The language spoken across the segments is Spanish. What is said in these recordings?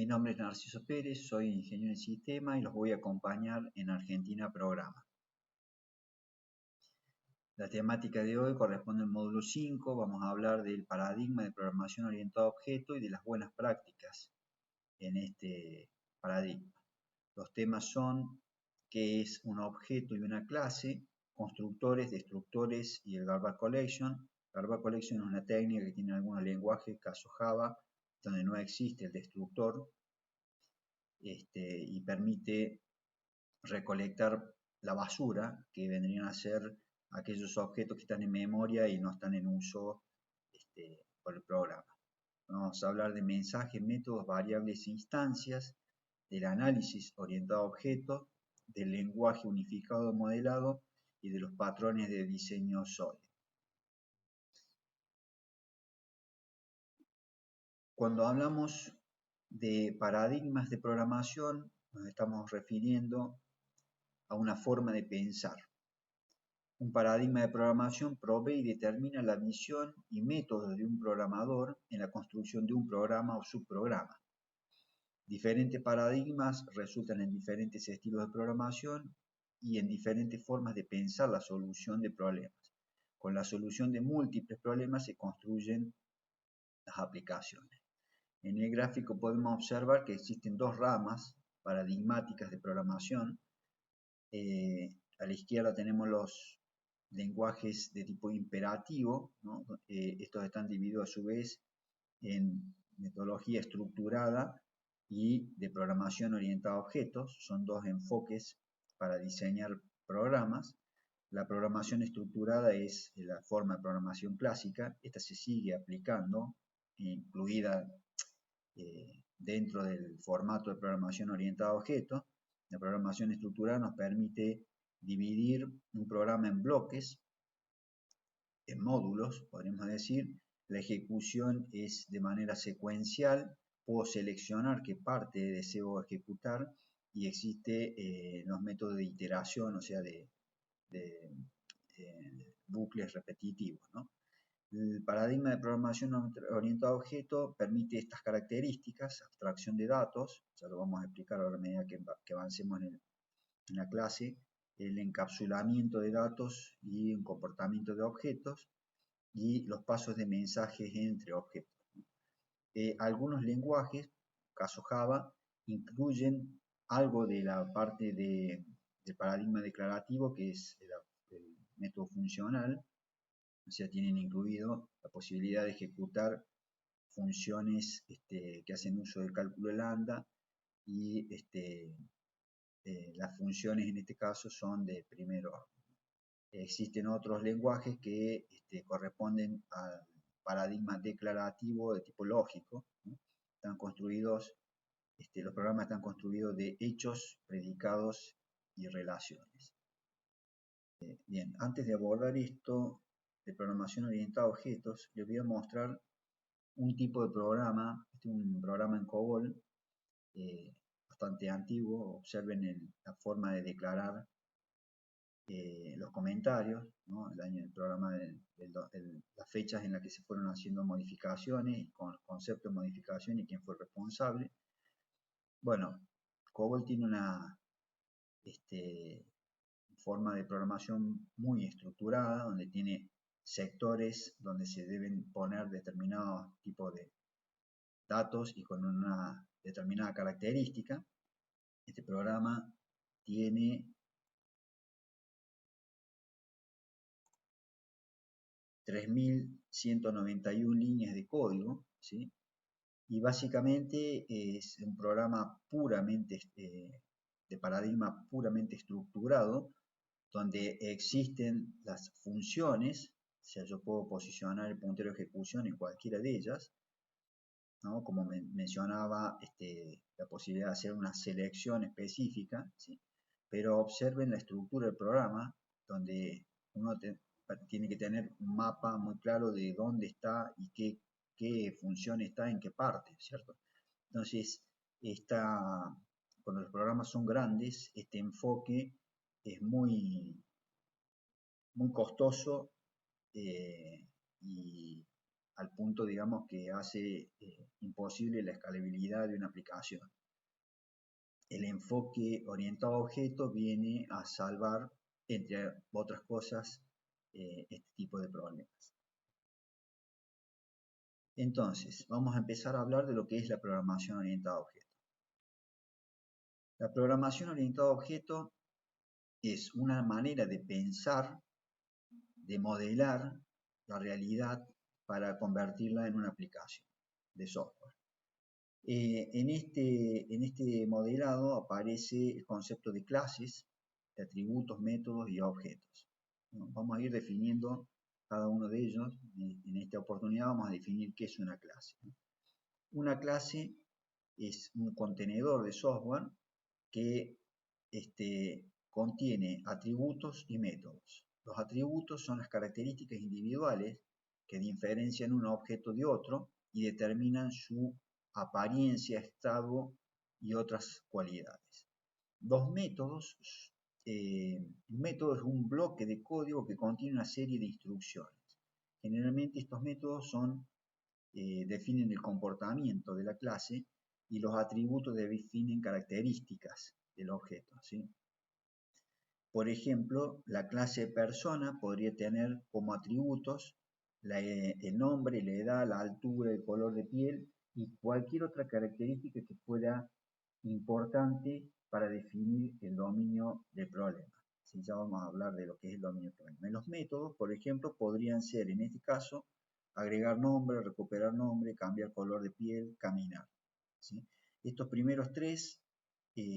Mi nombre es Narciso Pérez, soy ingeniero en sistema y los voy a acompañar en Argentina Programa. La temática de hoy corresponde al módulo 5. Vamos a hablar del paradigma de programación orientada a objeto y de las buenas prácticas en este paradigma. Los temas son qué es un objeto y una clase, constructores, destructores y el Garbage Collection. Garbage Collection es una técnica que tiene algunos lenguajes, caso Java, donde no existe el destructor. Y permite recolectar la basura, que vendrían a ser aquellos objetos que están en memoria y no están en uso por el programa. Vamos a hablar de mensajes, métodos, variables e instancias, del análisis orientado a objetos, del lenguaje unificado modelado y de los patrones de diseño sólido. Cuando hablamos de paradigmas de programación, nos estamos refiriendo a una forma de pensar. Un paradigma de programación provee y determina la visión y métodos de un programador en la construcción de un programa o subprograma. Diferentes paradigmas resultan en diferentes estilos de programación y en diferentes formas de pensar la solución de problemas. Con la solución de múltiples problemas se construyen las aplicaciones. En el gráfico podemos observar que existen dos ramas paradigmáticas de programación. A la izquierda tenemos los lenguajes de tipo imperativo, ¿no? Estos están divididos a su vez en metodología estructurada y de programación orientada a objetos. Son dos enfoques para diseñar programas. La programación estructurada es la forma de programación clásica. Esta se sigue aplicando, incluida dentro del formato de programación orientada a objetos. La programación estructurada nos permite dividir un programa en bloques, en módulos, podríamos decir. La ejecución es de manera secuencial. Puedo seleccionar qué parte deseo ejecutar y existe los métodos de iteración, o sea, de bucles repetitivos, ¿no? El paradigma de programación orientada a objeto permite estas características: abstracción de datos, ya lo vamos a explicar ahora a medida que avancemos en la clase, el encapsulamiento de datos y un comportamiento de objetos, y los pasos de mensajes entre objetos. Algunos lenguajes, caso Java, incluyen algo de la parte del paradigma declarativo, que es el método funcional. O sea, tienen incluido la posibilidad de ejecutar funciones que hacen uso del cálculo de lambda, y las funciones en este caso son de primer orden. Existen otros lenguajes que corresponden al paradigma declarativo de tipo lógico, ¿no? Están construidos, los programas están construidos de hechos, predicados y relaciones. Bien, antes de abordar esto de programación orientada a objetos, les voy a mostrar un tipo de programa. Este es un programa en COBOL, bastante antiguo. Observen la forma de declarar los comentarios, ¿no? El programa, las fechas en las que se fueron haciendo modificaciones, con el concepto de modificación y quién fue el responsable. Bueno, COBOL tiene una forma de programación muy estructurada, donde tiene sectores donde se deben poner determinados tipos de datos y con una determinada característica. Este programa tiene 3.191 líneas de código, ¿sí? Y básicamente es un programa puramente de paradigma puramente estructurado, donde existen las funciones. O sea, yo puedo posicionar el puntero de ejecución en cualquiera de ellas, ¿no? Como mencionaba, la posibilidad de hacer una selección específica, ¿sí? Pero observen la estructura del programa, donde uno tiene que tener un mapa muy claro de dónde está y qué función está en qué parte, ¿cierto? Entonces, cuando los programas son grandes, este enfoque es muy costoso, y al punto, digamos, que hace imposible la escalabilidad de una aplicación. El enfoque orientado a objetos viene a salvar, entre otras cosas, este tipo de problemas. Entonces, vamos a empezar a hablar de lo que es la programación orientada a objetos. La programación orientada a objetos es una manera de pensar, de modelar la realidad para convertirla en una aplicación de software. En este modelado aparece el concepto de clases, de atributos, métodos y objetos. Vamos a ir definiendo cada uno de ellos. En esta oportunidad vamos a definir qué es una clase. Una clase es un contenedor de software que contiene atributos y métodos. Los atributos son las características individuales que diferencian un objeto de otro y determinan su apariencia, estado y otras cualidades. Los métodos, un método es un bloque de código que contiene una serie de instrucciones. Generalmente estos métodos definen el comportamiento de la clase y los atributos definen características del objeto, ¿sí? Por ejemplo, la clase persona podría tener como atributos el nombre, la edad, la altura, el color de piel y cualquier otra característica que fuera importante para definir el dominio del problema. ¿Sí? Ya vamos a hablar de lo que es el dominio del problema. En los métodos, por ejemplo, podrían ser, en este caso, agregar nombre, recuperar nombre, cambiar color de piel, caminar. ¿Sí? Estos primeros tres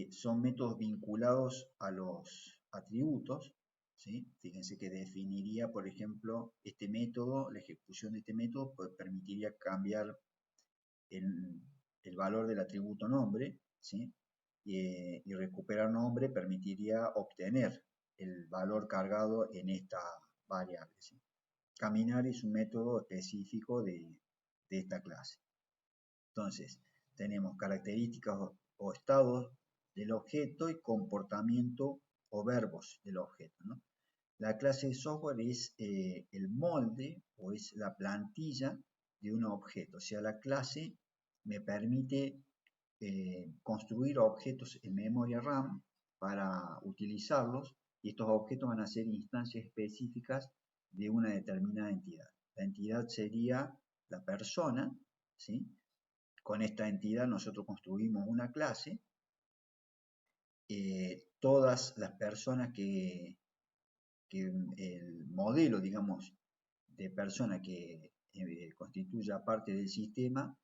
son métodos vinculados a los atributos, ¿sí? Fíjense que definiría, por ejemplo, este método, la ejecución de este método pues, permitiría cambiar el valor del atributo nombre, ¿sí? Y recuperar nombre permitiría obtener el valor cargado en esta variable, ¿sí? Caminar es un método específico de esta clase. Entonces, tenemos características o estados del objeto y comportamiento o verbos del objeto, ¿no? La clase de software es el molde o es la plantilla de un objeto. O sea, la clase me permite construir objetos en memoria RAM para utilizarlos y estos objetos van a ser instancias específicas de una determinada entidad. La entidad sería la persona, ¿sí? Con esta entidad nosotros construimos una clase. Todas las personas que el modelo, digamos, de persona que constituya parte del sistema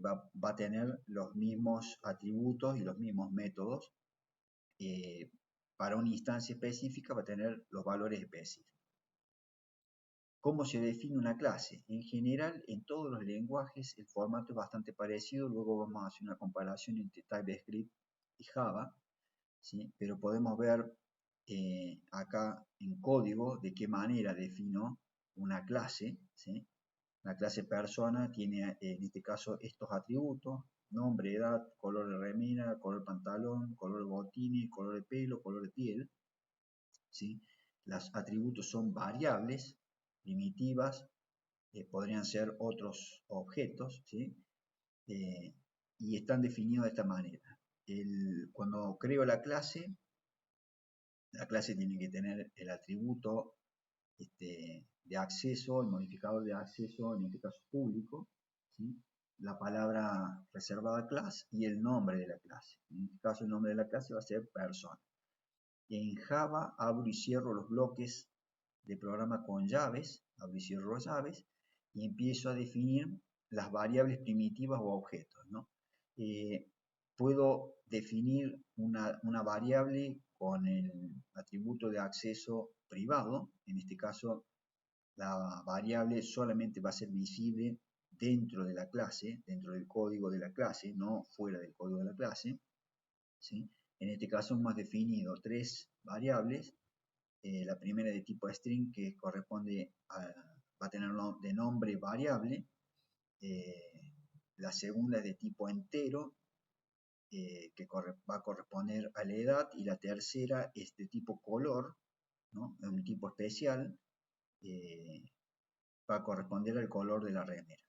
va a tener los mismos atributos y los mismos métodos. Para una instancia específica va a tener los valores específicos. ¿Cómo se define una clase? En general, en todos los lenguajes el formato es bastante parecido. Luego vamos a hacer una comparación entre TypeScript y Java, ¿sí? Pero podemos ver acá en código de qué manera defino una clase, ¿sí? La clase persona tiene en este caso estos atributos: nombre, edad, color de remera, color de pantalón, color de botines, color de pelo, color de piel, ¿sí? Los atributos son variables primitivas, podrían ser otros objetos, ¿sí? Y están definidos de esta manera. Cuando creo la clase tiene que tener el atributo de acceso, el modificador de acceso, en este caso público, ¿sí? La palabra reservada class y el nombre de la clase. En este caso el nombre de la clase va a ser persona. En Java abro y cierro los bloques de programa con llaves, abro y cierro las llaves, y empiezo a definir las variables primitivas o objetos, ¿no? Puedo definir una variable con el atributo de acceso privado. En este caso, la variable solamente va a ser visible dentro de la clase, dentro del código de la clase, no fuera del código de la clase, ¿sí? En este caso hemos definido tres variables. La primera de tipo string, que corresponde va a tener de nombre variable. La segunda es de tipo entero, que va a corresponder a la edad. Y la tercera es de tipo color, ¿no? Es un tipo especial va a corresponder al color de la remera.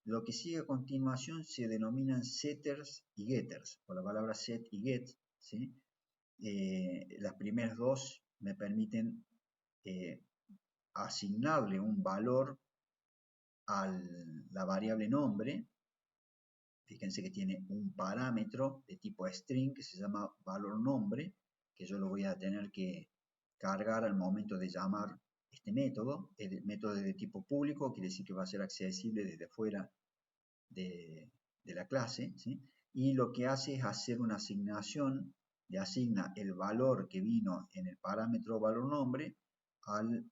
Lo que sigue a continuación se denominan setters y getters, por la palabra set y get, ¿sí? Las primeras dos me permiten asignarle un valor a la variable nombre. Fíjense que tiene un parámetro de tipo string que se llama valor nombre, que yo lo voy a tener que cargar al momento de llamar este método. El método es de tipo público, quiere decir que va a ser accesible desde fuera de la clase, ¿sí? Y lo que hace es hacer una asignación, le asigna el valor que vino en el parámetro valor nombre al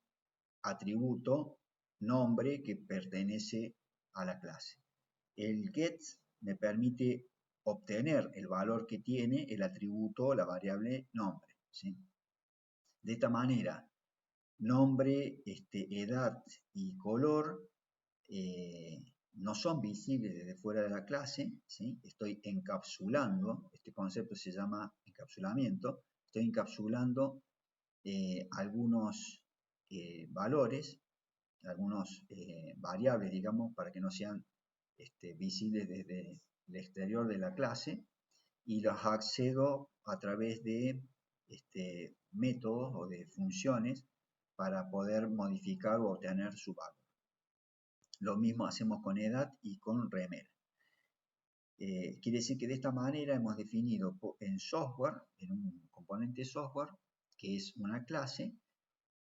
atributo nombre que pertenece a la clase. El get me permite obtener el valor que tiene el atributo, la variable nombre, ¿sí? De esta manera, nombre, edad y color no son visibles desde fuera de la clase, ¿sí? Estoy encapsulando, este concepto se llama encapsulamiento, estoy encapsulando algunos valores, algunos variables, digamos, para que no sean visibles desde el exterior de la clase, y los accedo a través de métodos o de funciones para poder modificar o obtener su valor. Lo mismo hacemos con edad y con remera. Quiere decir que de esta manera hemos definido en software, en un componente software, que es una clase,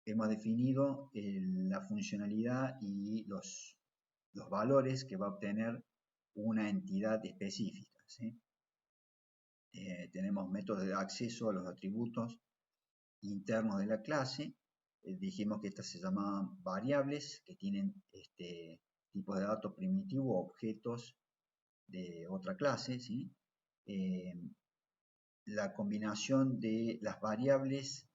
hemos definido la funcionalidad y los valores que va a obtener una entidad específica, ¿sí? Tenemos métodos de acceso a los atributos internos de la clase. Dijimos que estas se llamaban variables, que tienen tipos de datos primitivos o objetos de otra clase, ¿sí? La combinación de las variables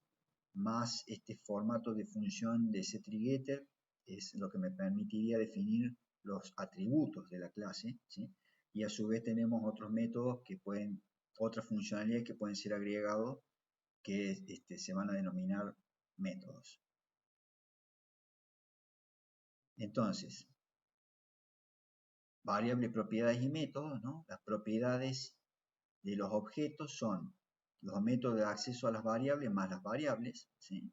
más este formato de función de setRegetter es lo que me permitiría definir los atributos de la clase, ¿sí? Y a su vez tenemos otros métodos que pueden, otras funcionalidades que pueden ser agregados que se van a denominar métodos. Entonces, variables, propiedades y métodos, ¿no? Las propiedades de los objetos son los métodos de acceso a las variables más las variables, ¿sí?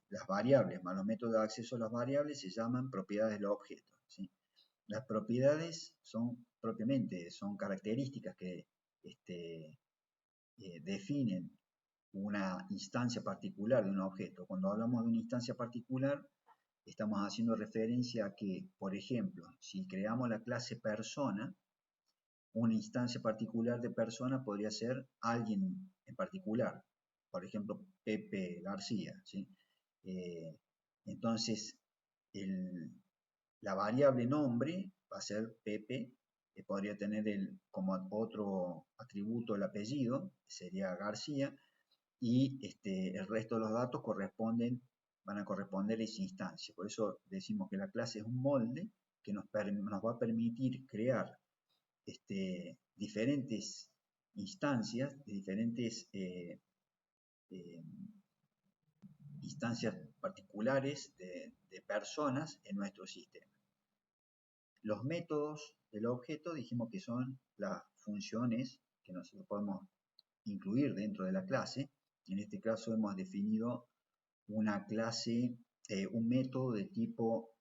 Las variables más los métodos de acceso a las variables se llaman propiedades de los objetos, ¿sí? Las propiedades son propiamente, son características que definen una instancia particular de un objeto. Cuando hablamos de una instancia particular, estamos haciendo referencia a que, por ejemplo, si creamos la clase persona, una instancia particular de persona podría ser alguien en particular, por ejemplo, Pepe García, ¿sí? Entonces, la variable nombre va a ser Pepe, que podría tener como otro atributo el apellido, que sería García, y el resto de los datos van a corresponder a esa instancia. Por eso decimos que la clase es un molde que nos va a permitir crear diferentes instancias, diferentes instancias particulares de personas en nuestro sistema. Los métodos del objeto dijimos que son las funciones que nosotros podemos incluir dentro de la clase. En este caso hemos definido una clase, un método de tipo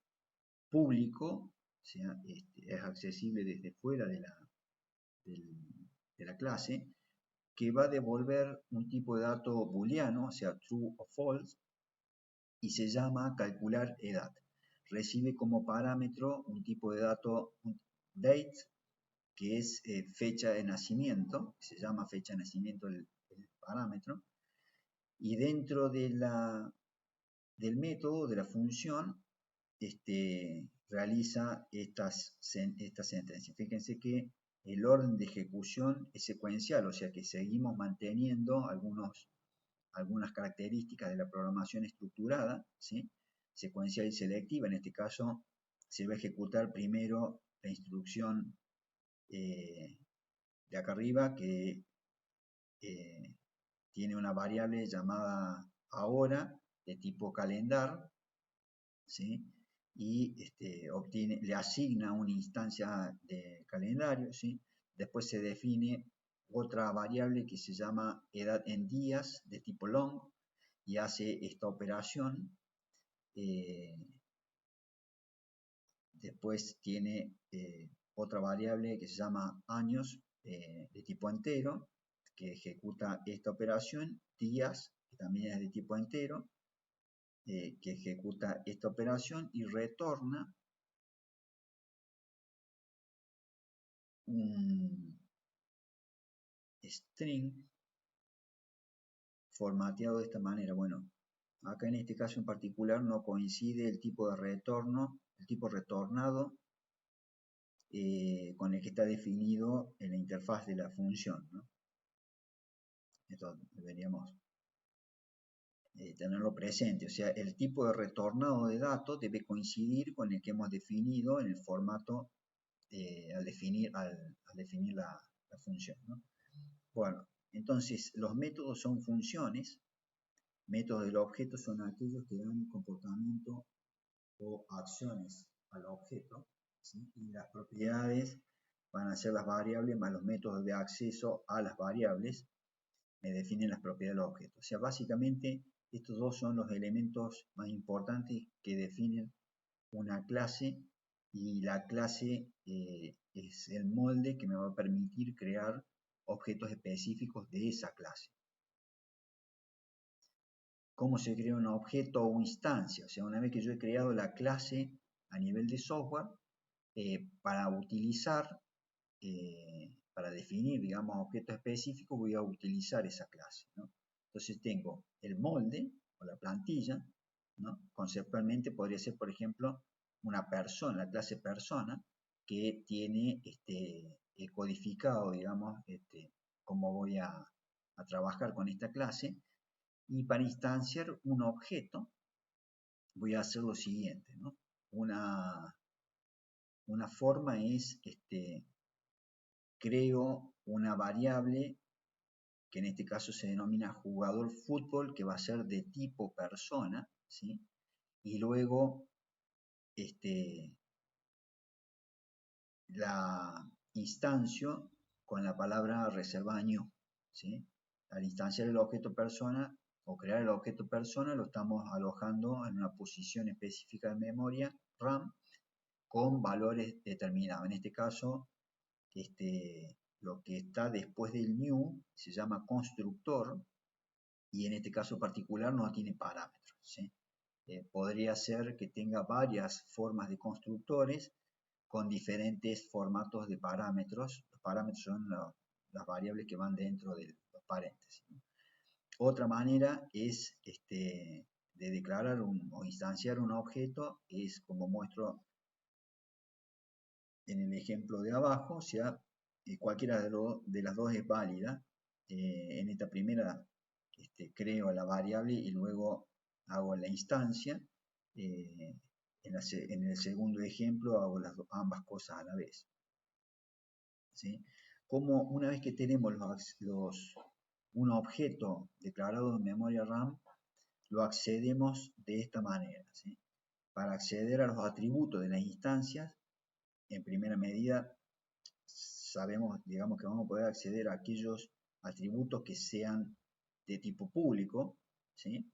público, o sea, es accesible desde fuera de la clase, que va a devolver un tipo de dato booleano, o sea, true o false, y se llama calcular edad. Recibe como parámetro un tipo de dato date, que es fecha de nacimiento, se llama fecha de nacimiento el parámetro, y dentro del método, de la función, realiza estas sentencias. Fíjense que el orden de ejecución es secuencial, o sea que seguimos manteniendo algunas características de la programación estructurada, ¿sí? Secuencial y selectiva. En este caso, se va a ejecutar primero la instrucción de acá arriba, que tiene una variable llamada ahora, de tipo calendar, ¿sí? y le asigna una instancia de calendario, ¿sí? Después se define otra variable que se llama edad en días de tipo long y hace esta operación. Después tiene otra variable que se llama años de tipo entero, que ejecuta esta operación, días, que también es de tipo entero, que ejecuta esta operación y retorna un string formateado de esta manera. Bueno, acá en este caso en particular no coincide el tipo de retorno, el tipo retornado con el que está definido en la interfaz de la función, ¿no? Esto deberíamos tenerlo presente, o sea, el tipo de retornado de datos debe coincidir con el que hemos definido en el formato al definir la función, ¿no? Bueno, entonces los métodos son funciones, métodos del objeto son aquellos que dan comportamiento o acciones al objeto, ¿sí? Y las propiedades van a ser las variables más los métodos de acceso a las variables me definen las propiedades del objeto. O sea, básicamente estos dos son los elementos más importantes que definen una clase y la clase es el molde que me va a permitir crear objetos específicos de esa clase. ¿Cómo se crea un objeto o instancia? O sea, una vez que yo he creado la clase a nivel de software, para utilizar, para definir, digamos, objetos específicos, voy a utilizar esa clase, ¿no? Entonces tengo el molde o la plantilla, ¿no? Conceptualmente podría ser, por ejemplo, una persona, la clase persona, que tiene codificado, digamos, cómo voy a trabajar con esta clase. Y para instanciar un objeto, voy a hacer lo siguiente, ¿no? Una forma es, creo una variable que en este caso se denomina jugador fútbol, que va a ser de tipo persona, ¿sí? Y luego la instancio con la palabra reservada new, ¿sí? Al instanciar el objeto persona o crear el objeto persona, lo estamos alojando en una posición específica de memoria RAM con valores determinados. En este caso, lo que está después del new se llama constructor y en este caso particular no tiene parámetros, ¿sí? Podría ser que tenga varias formas de constructores con diferentes formatos de parámetros. Los parámetros son las variables que van dentro de los paréntesis, ¿no? Otra manera es de declarar o instanciar un objeto, es como muestro en el ejemplo de abajo, o sea, cualquiera de las dos es válida. En esta primera creo la variable y luego hago la instancia. En el segundo ejemplo hago ambas cosas a la vez, ¿sí? Como una vez que tenemos un objeto declarado en memoria RAM, lo accedemos de esta manera, ¿sí? Para acceder a los atributos de las instancias, en primera medida sabemos, digamos, que vamos a poder acceder a aquellos atributos que sean de tipo público, ¿sí?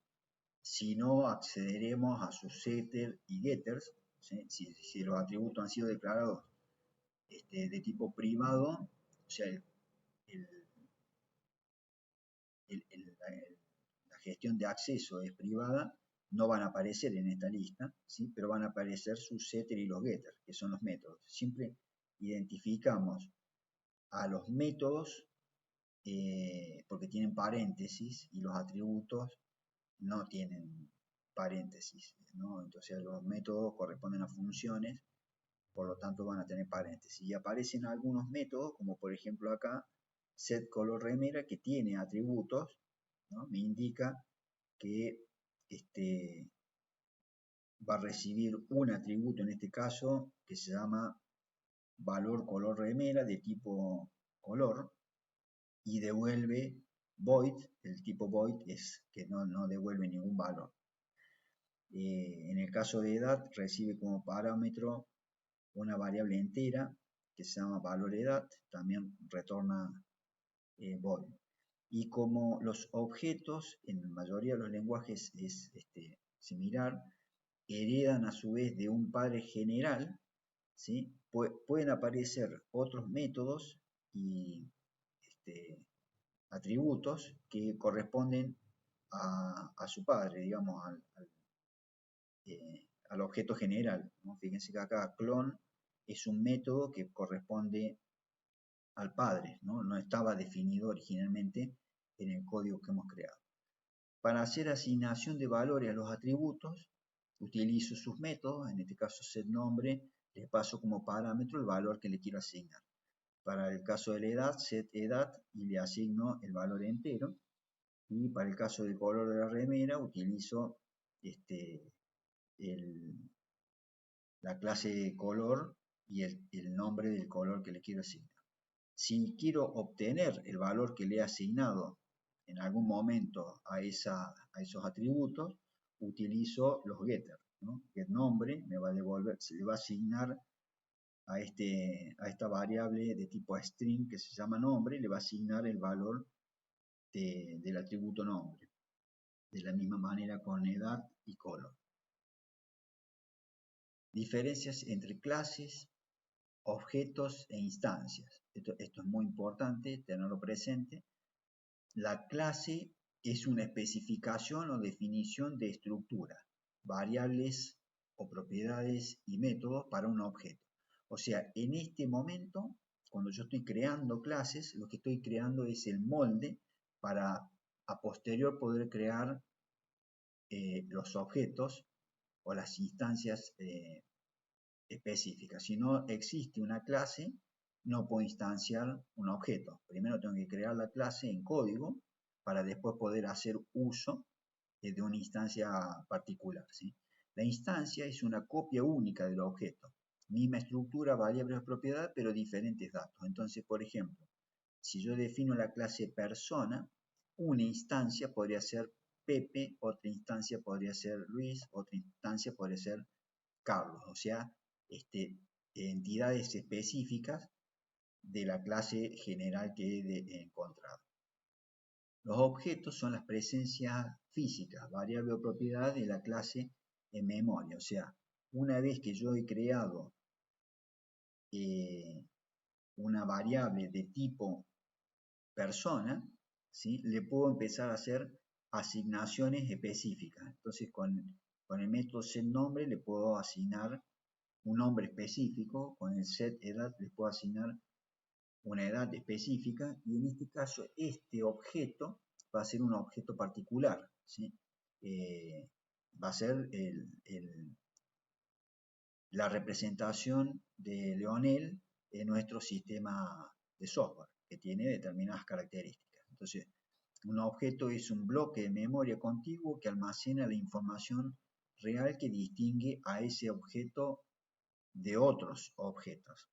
Si no, accederemos a sus setters y getters, ¿sí? Si los atributos han sido declarados de tipo privado, o sea, el, la gestión de acceso es privada, no van a aparecer en esta lista, ¿sí? Pero van a aparecer sus setters y los getters, que son los métodos. Siempre identificamos a los métodos porque tienen paréntesis y los atributos no tienen paréntesis, ¿no? Entonces los métodos corresponden a funciones, por lo tanto van a tener paréntesis. Y aparecen algunos métodos, como por ejemplo acá, setColorRemera, que tiene atributos, ¿no? Me indica que va a recibir un atributo, en este caso, que se llama valor color remera de tipo color, y devuelve void, el tipo void es que no devuelve ningún valor. En el caso de edad, recibe como parámetro una variable entera que se llama valor edad, también retorna void. Y como los objetos, en la mayoría de los lenguajes es similar, heredan a su vez de un padre general, ¿sí? Pueden aparecer otros métodos y atributos que corresponden a su padre, digamos, al objeto general, ¿no? Fíjense que acá clon es un método que corresponde al padre, ¿no? No estaba definido originalmente en el código que hemos creado. Para hacer asignación de valores a los atributos, utilizo sus métodos, en este caso setNombre, le paso como parámetro el valor que le quiero asignar. Para el caso de la edad, setEdad, y le asigno el valor entero. Y para el caso del color de la remera, utilizo la clase de color y el nombre del color que le quiero asignar. Si quiero obtener el valor que le he asignado en algún momento a esos atributos, utilizo los getters, ¿no? GetNombre me va a devolver, se le va a asignar a esta variable de tipo string que se llama nombre, le va a asignar el valor del atributo nombre. De la misma manera con edad y color. Diferencias entre clases, objetos e instancias. Esto es muy importante tenerlo presente. La clase es una especificación o definición de estructura, variables o propiedades y métodos para un objeto. O sea, en este momento, cuando yo estoy creando clases, lo que estoy creando es el molde para a posterior poder crear los objetos o las instancias específicas. Si no existe una clase, no puedo instanciar un objeto. Primero tengo que crear la clase en código para después poder hacer uso de una instancia particular, ¿sí? La instancia es una copia única del objeto. Misma estructura, variables de propiedad, pero diferentes datos. Entonces, por ejemplo, si yo defino la clase persona, una instancia podría ser Pepe, otra instancia podría ser Luis, otra instancia podría ser Carlos. O sea, entidades específicas de la clase general que he encontrado. Los objetos son las presencias físicas, variable o propiedad de la clase en memoria. O sea, una vez que yo he creado una variable de tipo persona, ¿sí? Le puedo empezar a hacer asignaciones específicas. Entonces, con el método setNombre le puedo asignar un nombre específico, con el setEdad le puedo asignar una edad específica, y en este caso este objeto va a ser un objeto particular, ¿sí? Va a ser la representación de Leonel en nuestro sistema de software, que tiene determinadas características. Entonces, un objeto es un bloque de memoria contiguo que almacena la información real que distingue a ese objeto de otros objetos.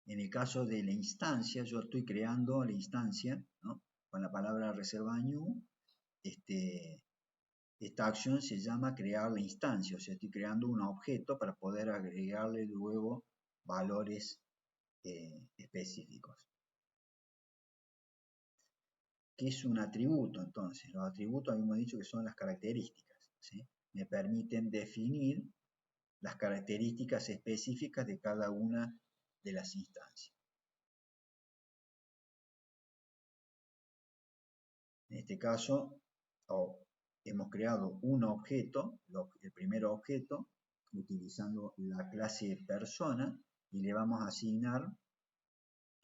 En el caso de la instancia, yo estoy creando la instancia, ¿no? Con la palabra reserva new, esta acción se llama crear la instancia, o sea, estoy creando un objeto para poder agregarle luego valores específicos. ¿Qué es un atributo entonces? Los atributos habíamos dicho que son las características, ¿sí? Me permiten definir las características específicas de cada una de las instancias. En este caso, hemos creado un objeto, el primer objeto, utilizando la clase persona, y le vamos a asignar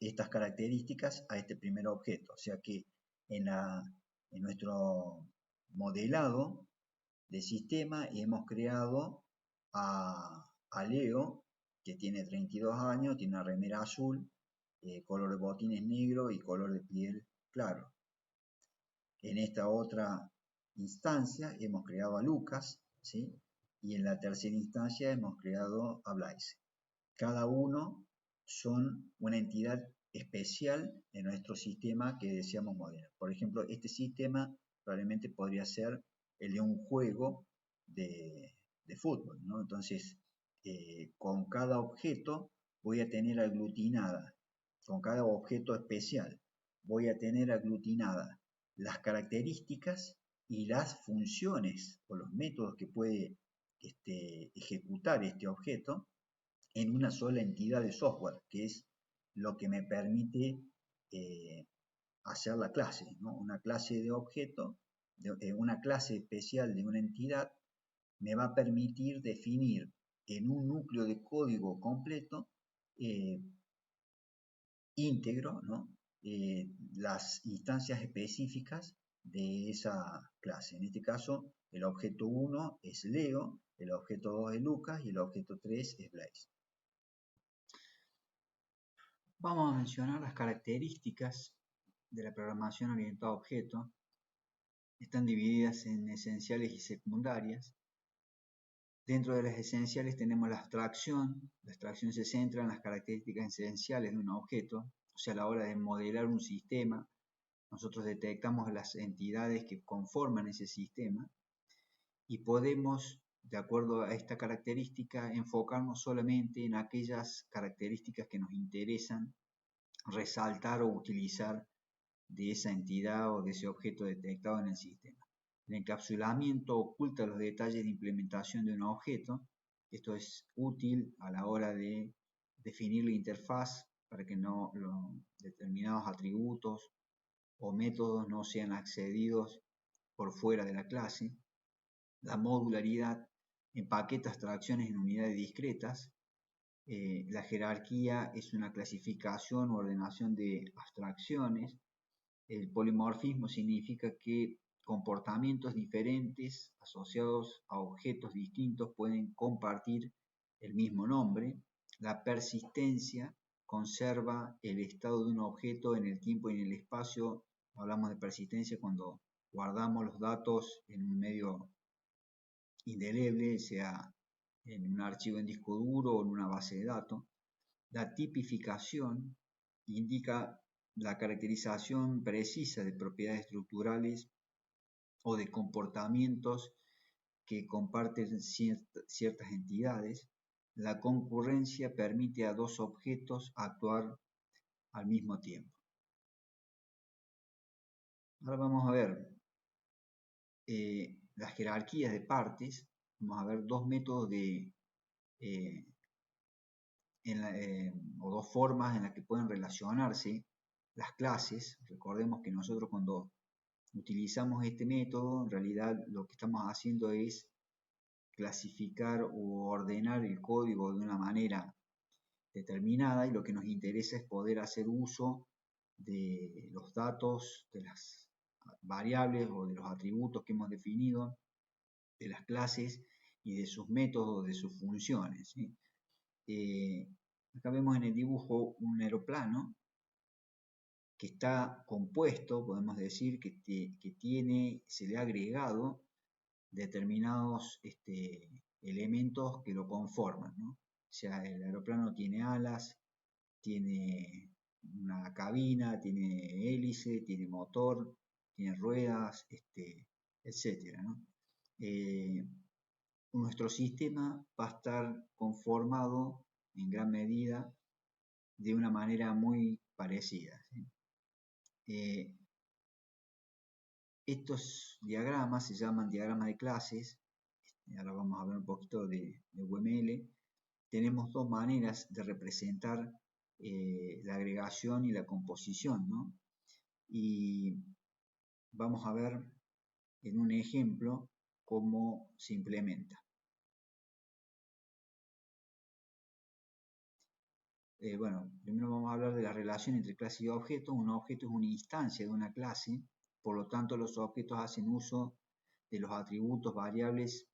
estas características a este primer objeto. O sea que en nuestro modelado de sistema hemos creado a Leo, que tiene 32 años, tiene una remera azul, color de botines negro y color de piel claro. En esta otra instancia hemos creado a Lucas, ¿sí? Y en la tercera instancia hemos creado a Blaise. Cada uno son una entidad especial en nuestro sistema que deseamos modelar. Por ejemplo, este sistema probablemente podría ser el de un juego de fútbol, ¿no? Entonces, con cada objeto voy a tener aglutinada, con cada objeto especial, voy a tener aglutinada las características y las funciones o los métodos que puede ejecutar este objeto en una sola entidad de software, que es lo que me permite hacer la clase, ¿no? Una clase de objeto, una clase especial de una entidad me va a permitir definir en un núcleo de código completo íntegro, ¿no? Las instancias específicas de esa clase. En este caso, el objeto 1 es Leo, el objeto 2 es Lucas y el objeto 3 es Blaise. Vamos a mencionar las características de la programación orientada a objetos. Están divididas en esenciales y secundarias. Dentro de las esenciales tenemos la abstracción. La abstracción se centra en las características esenciales de un objeto, o sea, a la hora de modelar un sistema, nosotros detectamos las entidades que conforman ese sistema y podemos, de acuerdo a esta característica, enfocarnos solamente en aquellas características que nos interesan resaltar o utilizar de esa entidad o de ese objeto detectado en el sistema. El encapsulamiento oculta los detalles de implementación de un objeto. Esto es útil a la hora de definir la interfaz para que determinados atributos o métodos no sean accedidos por fuera de la clase. La modularidad empaqueta abstracciones en unidades discretas. La jerarquía es una clasificación o ordenación de abstracciones. El polimorfismo significa que comportamientos diferentes asociados a objetos distintos pueden compartir el mismo nombre. La persistencia conserva el estado de un objeto en el tiempo y en el espacio. Hablamos de persistencia cuando guardamos los datos en un medio indeleble, sea en un archivo en disco duro o en una base de datos. La tipificación indica la caracterización precisa de propiedades estructurales o de comportamientos que comparten ciertas entidades. La concurrencia permite a dos objetos actuar al mismo tiempo. Ahora vamos a ver las jerarquías de partes. Vamos a ver dos métodos o dos formas en las que pueden relacionarse las clases. Recordemos que nosotros cuando utilizamos este método, en realidad lo que estamos haciendo es clasificar o ordenar el código de una manera determinada y lo que nos interesa es poder hacer uso de los datos, de las variables o de los atributos que hemos definido, de las clases y de sus métodos, de sus funciones, ¿sí? Acá vemos en el dibujo un aeroplano que está compuesto, podemos decir, que se le ha agregado determinados elementos que lo conforman, ¿no? O sea, el aeroplano tiene alas, tiene una cabina, tiene hélice, tiene motor, tiene ruedas, etcétera, ¿no? Nuestro sistema va a estar conformado en gran medida de una manera muy parecida, ¿sí? Estos diagramas se llaman diagramas de clases. Ahora vamos a ver un poquito de UML. Tenemos dos maneras de representar la agregación y la composición, ¿no? Y vamos a ver en un ejemplo cómo se implementa. Bueno, primero vamos a hablar de la relación entre clase y objeto. Un objeto es una instancia de una clase, por lo tanto los objetos hacen uso de los atributos variables,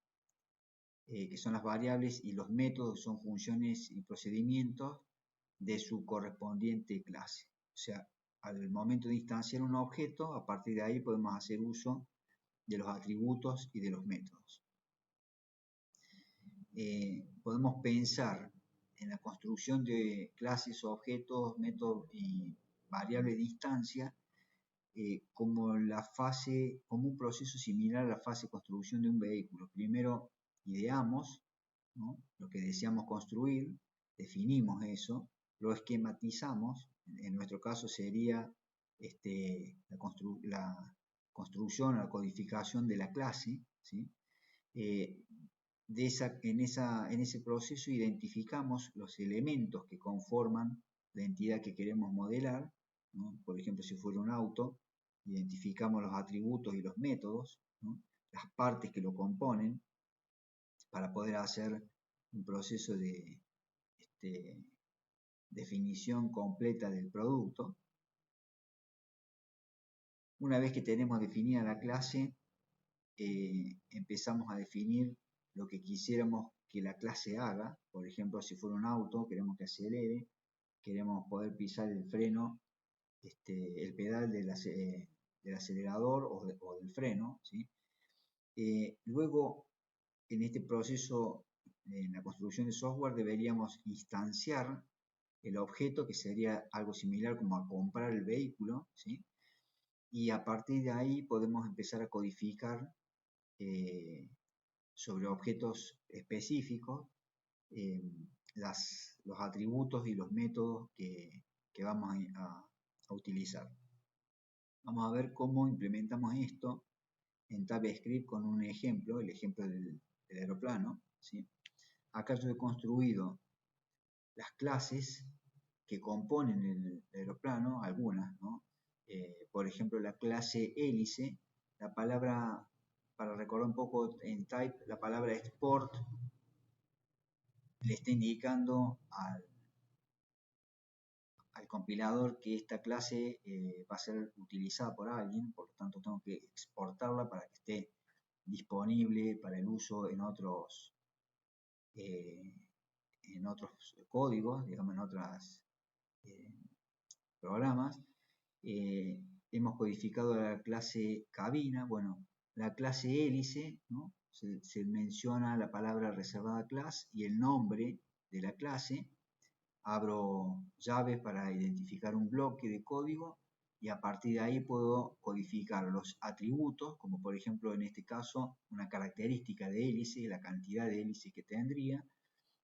que son las variables, y los métodos, que son funciones y procedimientos de su correspondiente clase. O sea, al momento de instanciar un objeto, a partir de ahí podemos hacer uso de los atributos y de los métodos. Podemos pensar en la construcción de clases, objetos, métodos y variables de instancia como un proceso similar a la fase de construcción de un vehículo. Primero ideamos, ¿no?, lo que deseamos construir, definimos eso, lo esquematizamos, en nuestro caso sería la construcción o la codificación de la clase, ¿sí? En ese proceso identificamos los elementos que conforman la entidad que queremos modelar, ¿no? Por ejemplo, si fuera un auto, identificamos los atributos y los métodos, ¿no?, las partes que lo componen, para poder hacer un proceso de definición completa del producto. Una vez que tenemos definida la clase, empezamos a definir lo que quisiéramos que la clase haga. Por ejemplo, si fuera un auto, queremos que acelere, queremos poder pisar el freno, el pedal del acelerador o del freno, ¿sí? Luego, en este proceso, en la construcción de software, deberíamos instanciar el objeto, que sería algo similar como a comprar el vehículo, ¿sí? Y a partir de ahí podemos empezar a codificar sobre objetos específicos los atributos y los métodos que vamos a utilizar. Vamos a ver cómo implementamos esto en TypeScript con un ejemplo, el ejemplo del aeroplano, ¿sí? Acá yo he construido las clases que componen el aeroplano, algunas, ¿no? Por ejemplo, la clase hélice, la palabra, para recordar un poco en Type, la palabra export le está indicando al compilador que esta clase va a ser utilizada por alguien, por lo tanto tengo que exportarla para que esté disponible para el uso en otros códigos, digamos, en otros programas. Hemos codificado la clase cabina. Bueno, la clase hélice, ¿no?, se menciona la palabra reservada class y el nombre de la clase. Abro llaves para identificar un bloque de código y a partir de ahí puedo codificar los atributos, como por ejemplo en este caso una característica de hélice, la cantidad de hélices que tendría.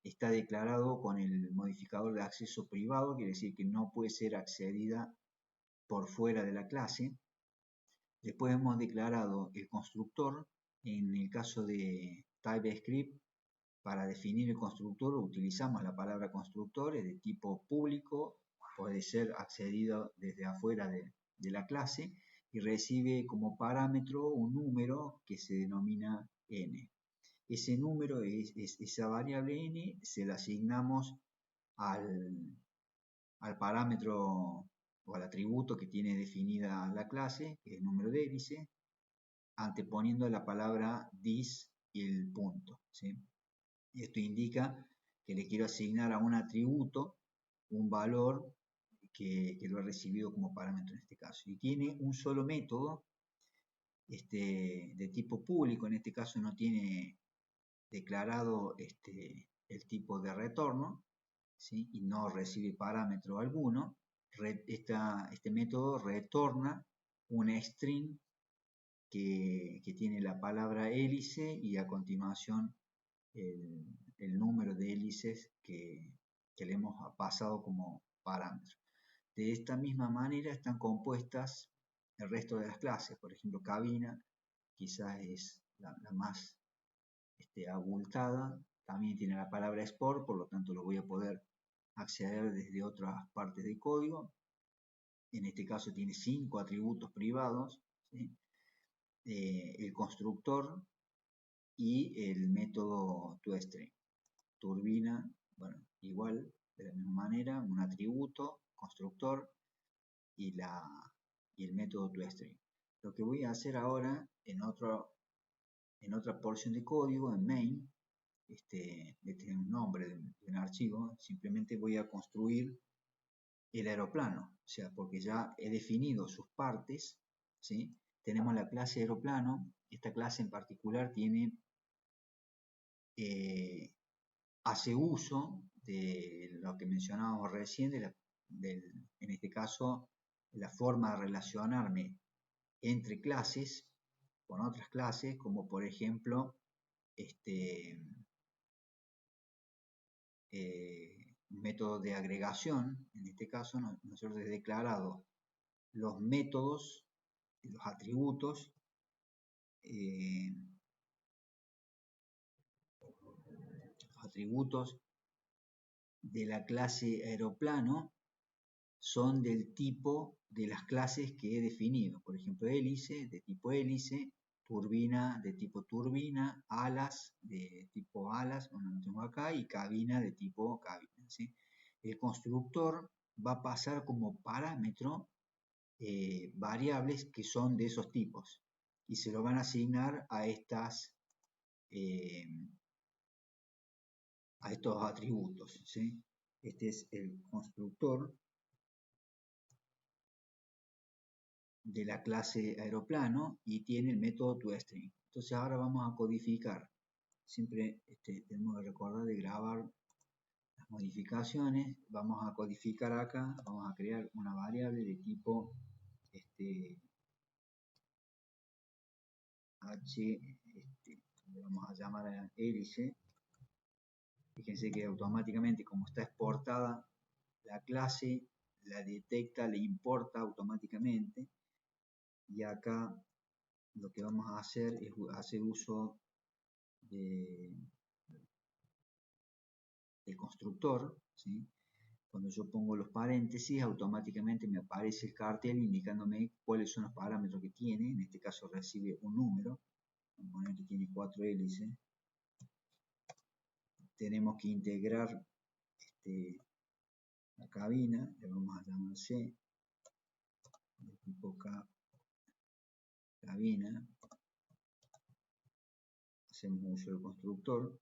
Está declarado con el modificador de acceso privado, quiere decir que no puede ser accedida por fuera de la clase. Después hemos declarado el constructor. En el caso de TypeScript, para definir el constructor utilizamos la palabra constructor, es de tipo público, puede ser accedido desde afuera de la clase y recibe como parámetro un número que se denomina n. Ese número, esa variable n, se la asignamos al parámetro o al atributo que tiene definida la clase, que es el número de hélice, anteponiendo la palabra this y el punto, ¿sí? Esto indica que le quiero asignar a un atributo un valor que lo he recibido como parámetro en este caso. Y tiene un solo método de tipo público, en este caso no tiene declarado el tipo de retorno, ¿sí?, y no recibe parámetro alguno. Este método retorna una string que tiene la palabra hélice y a continuación el número de hélices que le hemos pasado como parámetro. De esta misma manera están compuestas el resto de las clases. Por ejemplo, cabina quizás es la más abultada, también tiene la palabra export, por lo tanto lo voy a poder acceder desde otras partes del código. En este caso tiene 5 atributos privados, ¿sí?, el constructor y el método toString. Turbina, bueno, igual, de la misma manera, un atributo, constructor y el método toString. Lo que voy a hacer ahora en otra porción de código, en main, este es un nombre de un archivo, simplemente voy a construir el aeroplano, o sea, porque ya he definido sus partes, ¿sí? Tenemos la clase aeroplano. Esta clase en particular hace uso de lo que mencionábamos recién, en este caso, la forma de relacionarme entre clases, con otras clases, como por ejemplo, método de agregación. En este caso, nosotros he declarado los métodos, los atributos, de la clase aeroplano son del tipo de las clases que he definido. Por ejemplo, hélice de tipo hélice, turbina de tipo turbina, alas de tipo alas, bueno, lo tengo acá, y cabina de tipo cabina, ¿sí? El constructor va a pasar como parámetro variables que son de esos tipos y se lo van a asignar a estos atributos, ¿sí? Este es el constructor de la clase aeroplano y tiene el método toString. Entonces ahora vamos a codificar. Siempre tenemos que recordar de grabar las modificaciones. Vamos a codificar acá, vamos a crear una variable de tipo h, le vamos a llamar a hélice. Fíjense que automáticamente, como está exportada la clase, la detecta, le importa automáticamente. Y acá lo que vamos a hacer es hacer uso del constructor, ¿sí? Cuando yo pongo los paréntesis, automáticamente me aparece el cartel indicándome cuáles son los parámetros que tiene. En este caso recibe un número. Vamos a poner que tiene 4 hélices. Tenemos que integrar la cabina, le vamos a llamar C, de tipo cabina. Hacemos uso del constructor.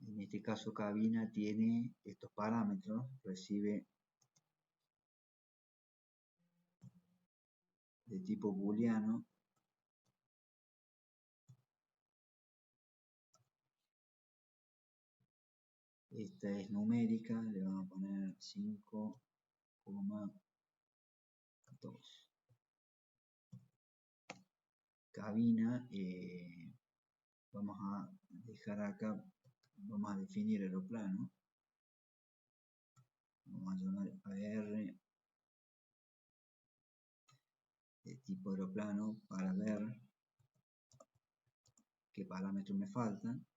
En este caso cabina tiene estos parámetros, recibe de tipo booleano. Esta es numérica, le vamos a poner 5,2. Cabina, vamos a dejar acá, vamos a definir aeroplano. Vamos a llamar AR de tipo aeroplano para ver qué parámetros me faltan.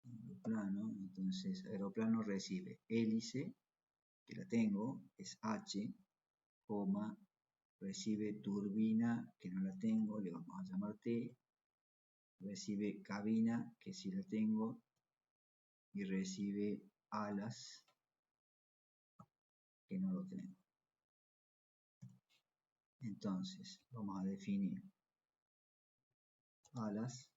Aeroplano, entonces aeroplano recibe hélice, que la tengo, es H, coma, recibe turbina, que no la tengo, le vamos a llamar T, recibe cabina, que sí la tengo, y recibe alas, que no lo tengo. Entonces, vamos a definir alas,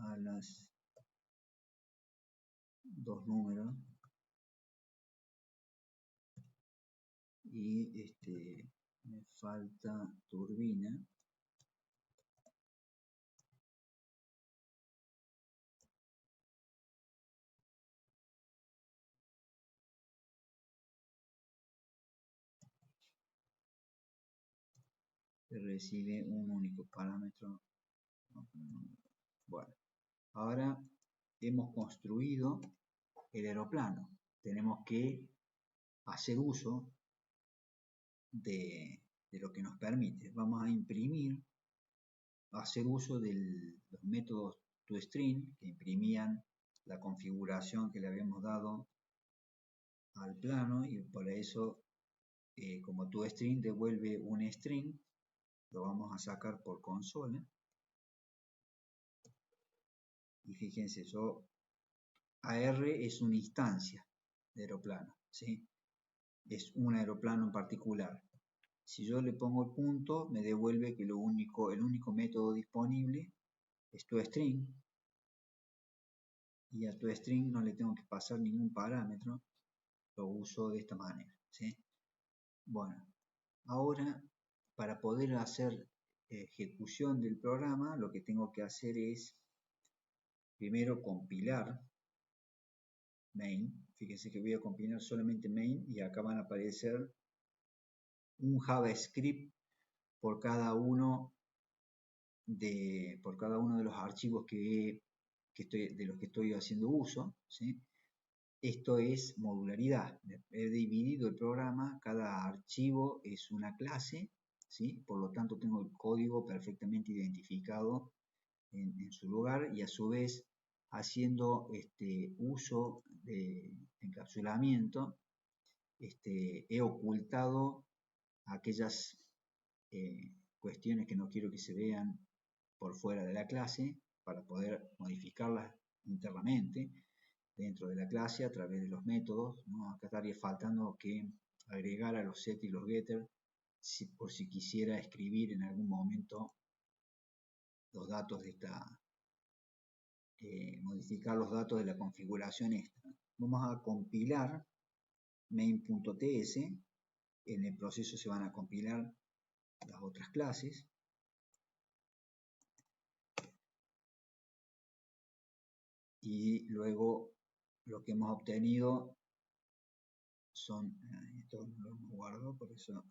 alas, dos números, y me falta turbina. Que recibe un único parámetro. Bueno, ahora hemos construido el aeroplano. Tenemos que hacer uso de lo que nos permite. Vamos a imprimir, hacer uso de los métodos toString que imprimían la configuración que le habíamos dado al plano, y por eso como toString devuelve un string, lo vamos a sacar por consola. Y fíjense, AR es una instancia de aeroplano, ¿sí? Es un aeroplano en particular. Si yo le pongo el punto, me devuelve que el único método disponible es toString, y a toString no le tengo que pasar ningún parámetro, lo uso de esta manera, ¿sí? Bueno, ahora para poder hacer ejecución del programa, lo que tengo que hacer es primero compilar main. Fíjense que voy a compilar solamente main y acá van a aparecer un JavaScript por cada uno de los archivos de los que estoy haciendo uso, ¿sí? Esto es modularidad. He dividido el programa, cada archivo es una clase, ¿sí? Por lo tanto tengo el código perfectamente identificado en su lugar y a su vez haciendo uso de encapsulamiento, he ocultado aquellas cuestiones que no quiero que se vean por fuera de la clase para poder modificarlas internamente dentro de la clase a través de los métodos, ¿no? Acá estaría faltando que agregar a los set y los getter por si quisiera escribir en algún momento los datos de esta, modificar los datos de la configuración esta. Vamos a compilar main.ts, en el proceso se van a compilar las otras clases. Y luego lo que hemos obtenido son, esto no lo hemos guardado, por eso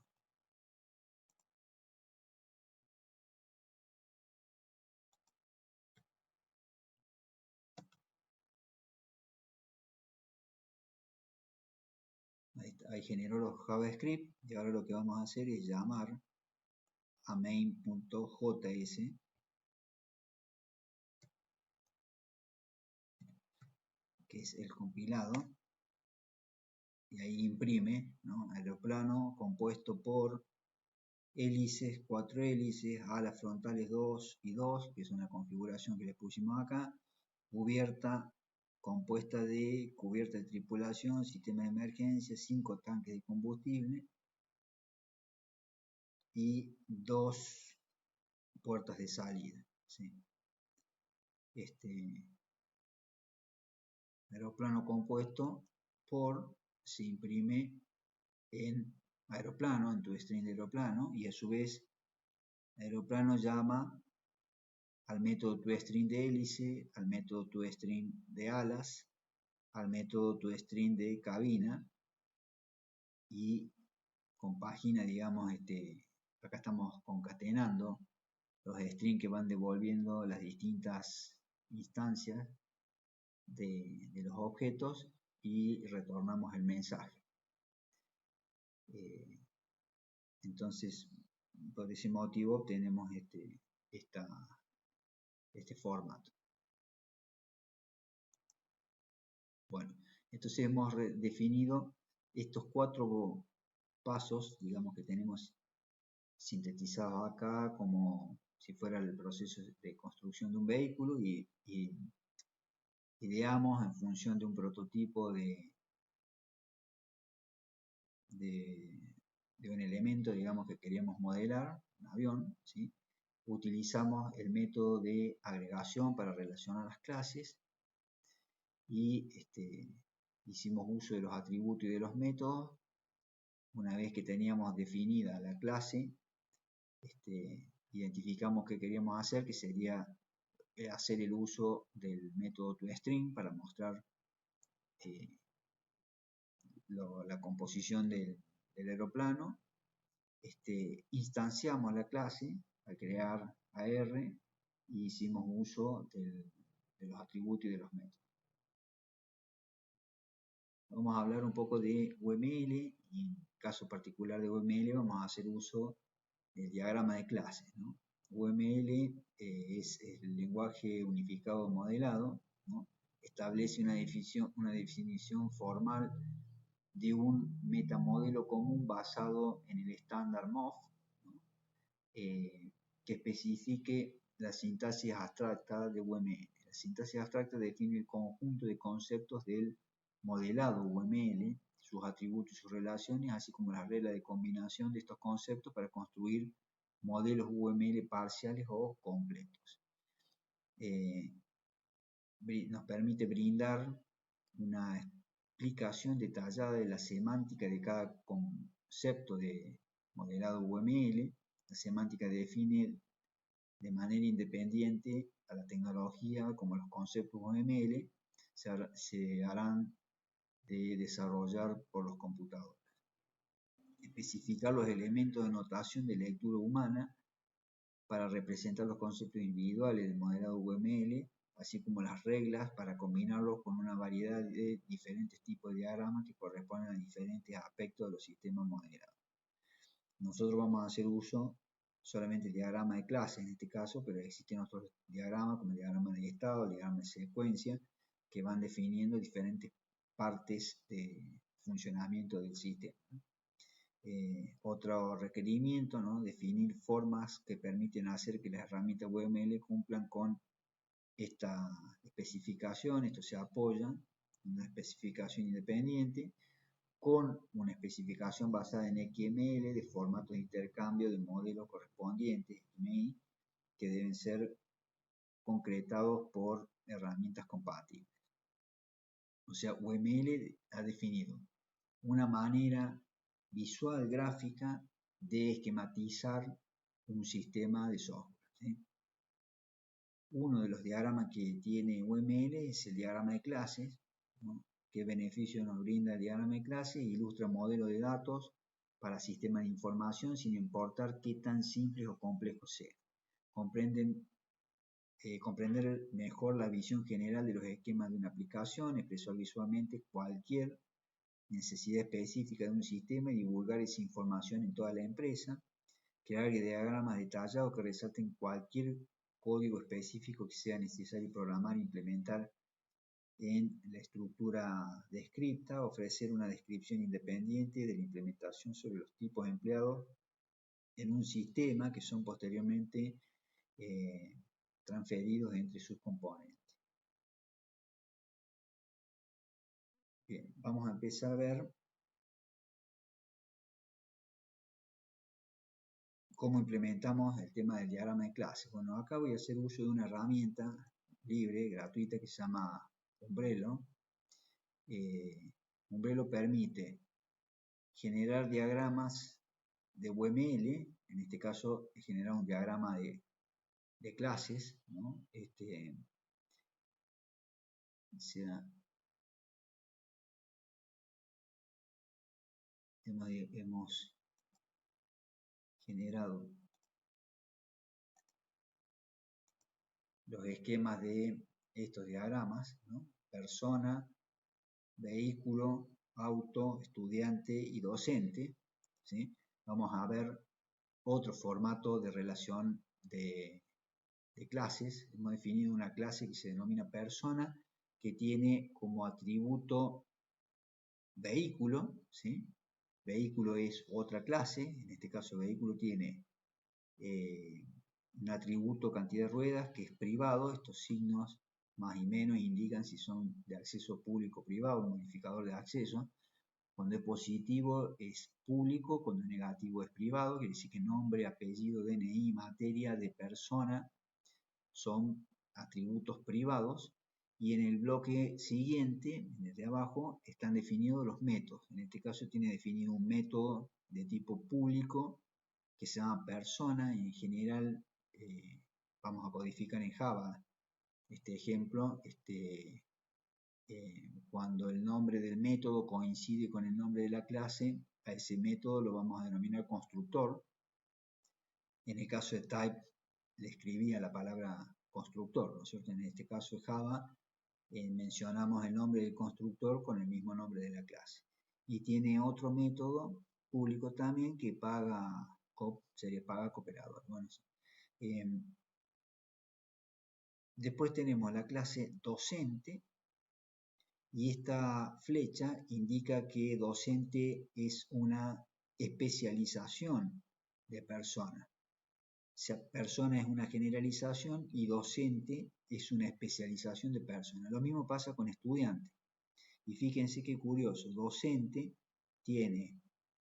ahí generó los JavaScript y ahora lo que vamos a hacer es llamar a main.js, que es el compilado, y ahí imprime, ¿no? Aeroplano compuesto por hélices, 4 hélices, alas frontales 2 y 2, que es una configuración que le pusimos acá, cubierta compuesta de cubierta de tripulación, sistema de emergencia, 5 tanques de combustible y 2 puertas de salida, ¿sí? Aeroplano compuesto por, se imprime en aeroplano, en tu string de aeroplano, y a su vez aeroplano llama al método toString de hélice, al método toString de alas, al método toString de cabina, y compagina, digamos, acá estamos concatenando los strings que van devolviendo las distintas instancias de los objetos y retornamos el mensaje. Entonces, por ese motivo obtenemos este formato. Bueno, entonces hemos definido estos 4 pasos, digamos, que tenemos sintetizados acá como si fuera el proceso de construcción de un vehículo y ideamos en función de un prototipo de un elemento, digamos, que queríamos modelar, un avión, ¿sí? Utilizamos el método de agregación para relacionar las clases y hicimos uso de los atributos y de los métodos. Una vez que teníamos definida la clase, identificamos qué queríamos hacer, que sería hacer el uso del método toString para mostrar la composición del aeroplano. Instanciamos la clase al crear AR y hicimos uso de los atributos y de los métodos. Vamos a hablar un poco de UML y en caso particular de UML vamos a hacer uso del diagrama de clases, ¿no? UML es el lenguaje unificado modelado, ¿no? Establece una definición formal de un metamodelo común basado en el estándar MOF, ¿no? Que especifique la sintaxis abstracta de UML. La sintaxis abstracta define el conjunto de conceptos del modelado UML, sus atributos y sus relaciones, así como las reglas de combinación de estos conceptos para construir modelos UML parciales o completos. Nos permite brindar una explicación detallada de la semántica de cada concepto de modelado UML, La semántica define de manera independiente a la tecnología como los conceptos UML se harán de desarrollar por los computadores. Especificar los elementos de notación de lectura humana para representar los conceptos individuales del modelado UML, así como las reglas para combinarlos con una variedad de diferentes tipos de diagramas que corresponden a diferentes aspectos de los sistemas modelados. Nosotros vamos a hacer uso solamente del diagrama de clase en este caso, pero existen otros diagramas como el diagrama de estado, el diagrama de secuencia, que van definiendo diferentes partes de funcionamiento del sistema. Otro requerimiento, ¿no? Definir formas que permiten hacer que las herramientas UML cumplan con esta especificación. Esto se apoya en una especificación independiente con una especificación basada en XML de formato de intercambio de modelos correspondientes, MI, que deben ser concretados por herramientas compatibles. O sea, UML ha definido una manera visual gráfica de esquematizar un sistema de software, ¿sí? Uno de los diagramas que tiene UML es el diagrama de clases, ¿no? ¿Qué beneficio nos brinda el diagrama de clases? Ilustra modelos de datos para sistemas de información sin importar qué tan simples o complejos sean. Comprender mejor la visión general de los esquemas de una aplicación, expresar visualmente cualquier necesidad específica de un sistema y divulgar esa información en toda la empresa, crear diagramas detallados que resalten cualquier código específico que sea necesario programar e implementar en la estructura descripta, ofrecer una descripción independiente de la implementación sobre los tipos empleados en un sistema que son posteriormente transferidos entre sus componentes. Bien, vamos a empezar a ver cómo implementamos el tema del diagrama de clases. Bueno, acá voy a hacer uso de una herramienta libre, gratuita, que se llama Umbrello. Umbrello permite generar diagramas de UML, en este caso generar un diagrama de clases, ¿no? Hemos generado los esquemas de estos diagramas, ¿no? Persona, vehículo, auto, estudiante y docente, ¿sí? Vamos a ver otro formato de relación de clases. Hemos definido una clase que se denomina persona, que tiene como atributo vehículo, ¿sí? Vehículo es otra clase, en este caso vehículo tiene un atributo cantidad de ruedas que es privado. Estos signos más y menos indican si son de acceso público o privado, un modificador de acceso. Cuando es positivo es público, cuando es negativo es privado, quiere decir que nombre, apellido, DNI, materia de persona son atributos privados. Y en el bloque siguiente, en el de abajo, están definidos los métodos. En este caso tiene definido un método de tipo público que se llama persona. En general vamos a codificar en Java este ejemplo. Cuando el nombre del método coincide con el nombre de la clase, a ese método lo vamos a denominar constructor. En el caso de type le escribía la palabra constructor, ¿no es cierto? En este caso de Java mencionamos el nombre del constructor con el mismo nombre de la clase. Y tiene otro método público también que paga cooperador. Bueno, después tenemos la clase docente, y esta flecha indica que docente es una especialización de persona. O sea, persona es una generalización y docente es una especialización de persona. Lo mismo pasa con estudiante. Y fíjense qué curioso, docente tiene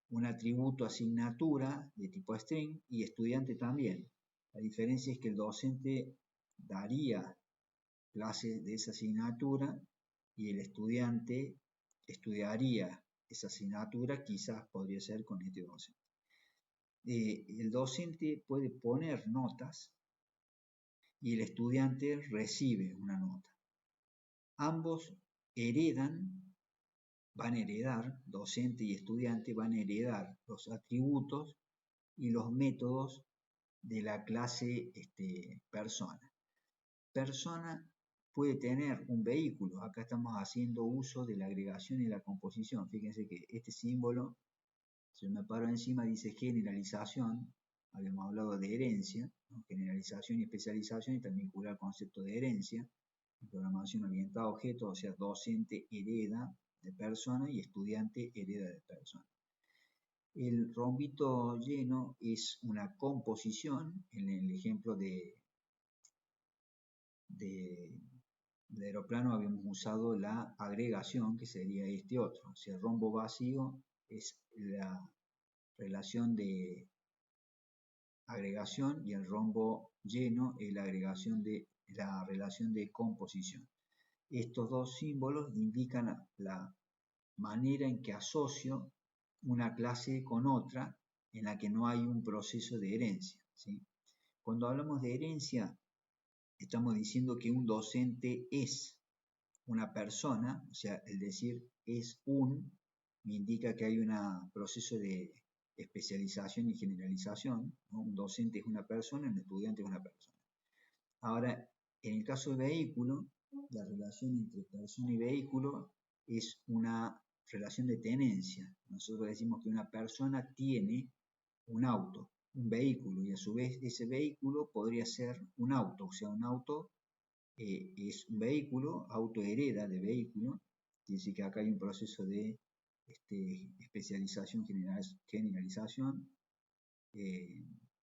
un atributo asignatura de tipo string y estudiante también. La diferencia es que el docente daría clases de esa asignatura y el estudiante estudiaría esa asignatura, quizás podría ser con este docente. el docente puede poner notas y el estudiante recibe una nota. Ambos van a heredar, docente y estudiante van a heredar los atributos y los métodos de la clase persona. Persona puede tener un vehículo. Acá estamos haciendo uso de la agregación y la composición. Fíjense que este símbolo, si me paro encima, dice generalización. Habíamos hablado de herencia, ¿no? Generalización y especialización, y también vincular el concepto de herencia. Programación orientada a objetos, o sea, docente hereda de persona y estudiante hereda de persona. El rombito lleno es una composición. En el ejemplo de aeroplano habíamos usado la agregación, que sería este otro. O sea, el rombo vacío es la relación de agregación y el rombo lleno es la relación de composición. Estos dos símbolos indican la manera en que asocio una clase con otra en la que no hay un proceso de herencia, ¿sí? Cuando hablamos de herencia, estamos diciendo que un docente es una persona, o sea, el decir es me indica que hay un proceso de especialización y generalización, ¿no? Un docente es una persona, un estudiante es una persona. Ahora, en el caso del vehículo, la relación entre persona y vehículo es una relación de tenencia. Nosotros decimos que una persona tiene un auto, un vehículo, y a su vez ese vehículo podría ser un auto, o sea, un auto es un vehículo, auto hereda de vehículo, quiere decir que acá hay un proceso de especialización, generalización,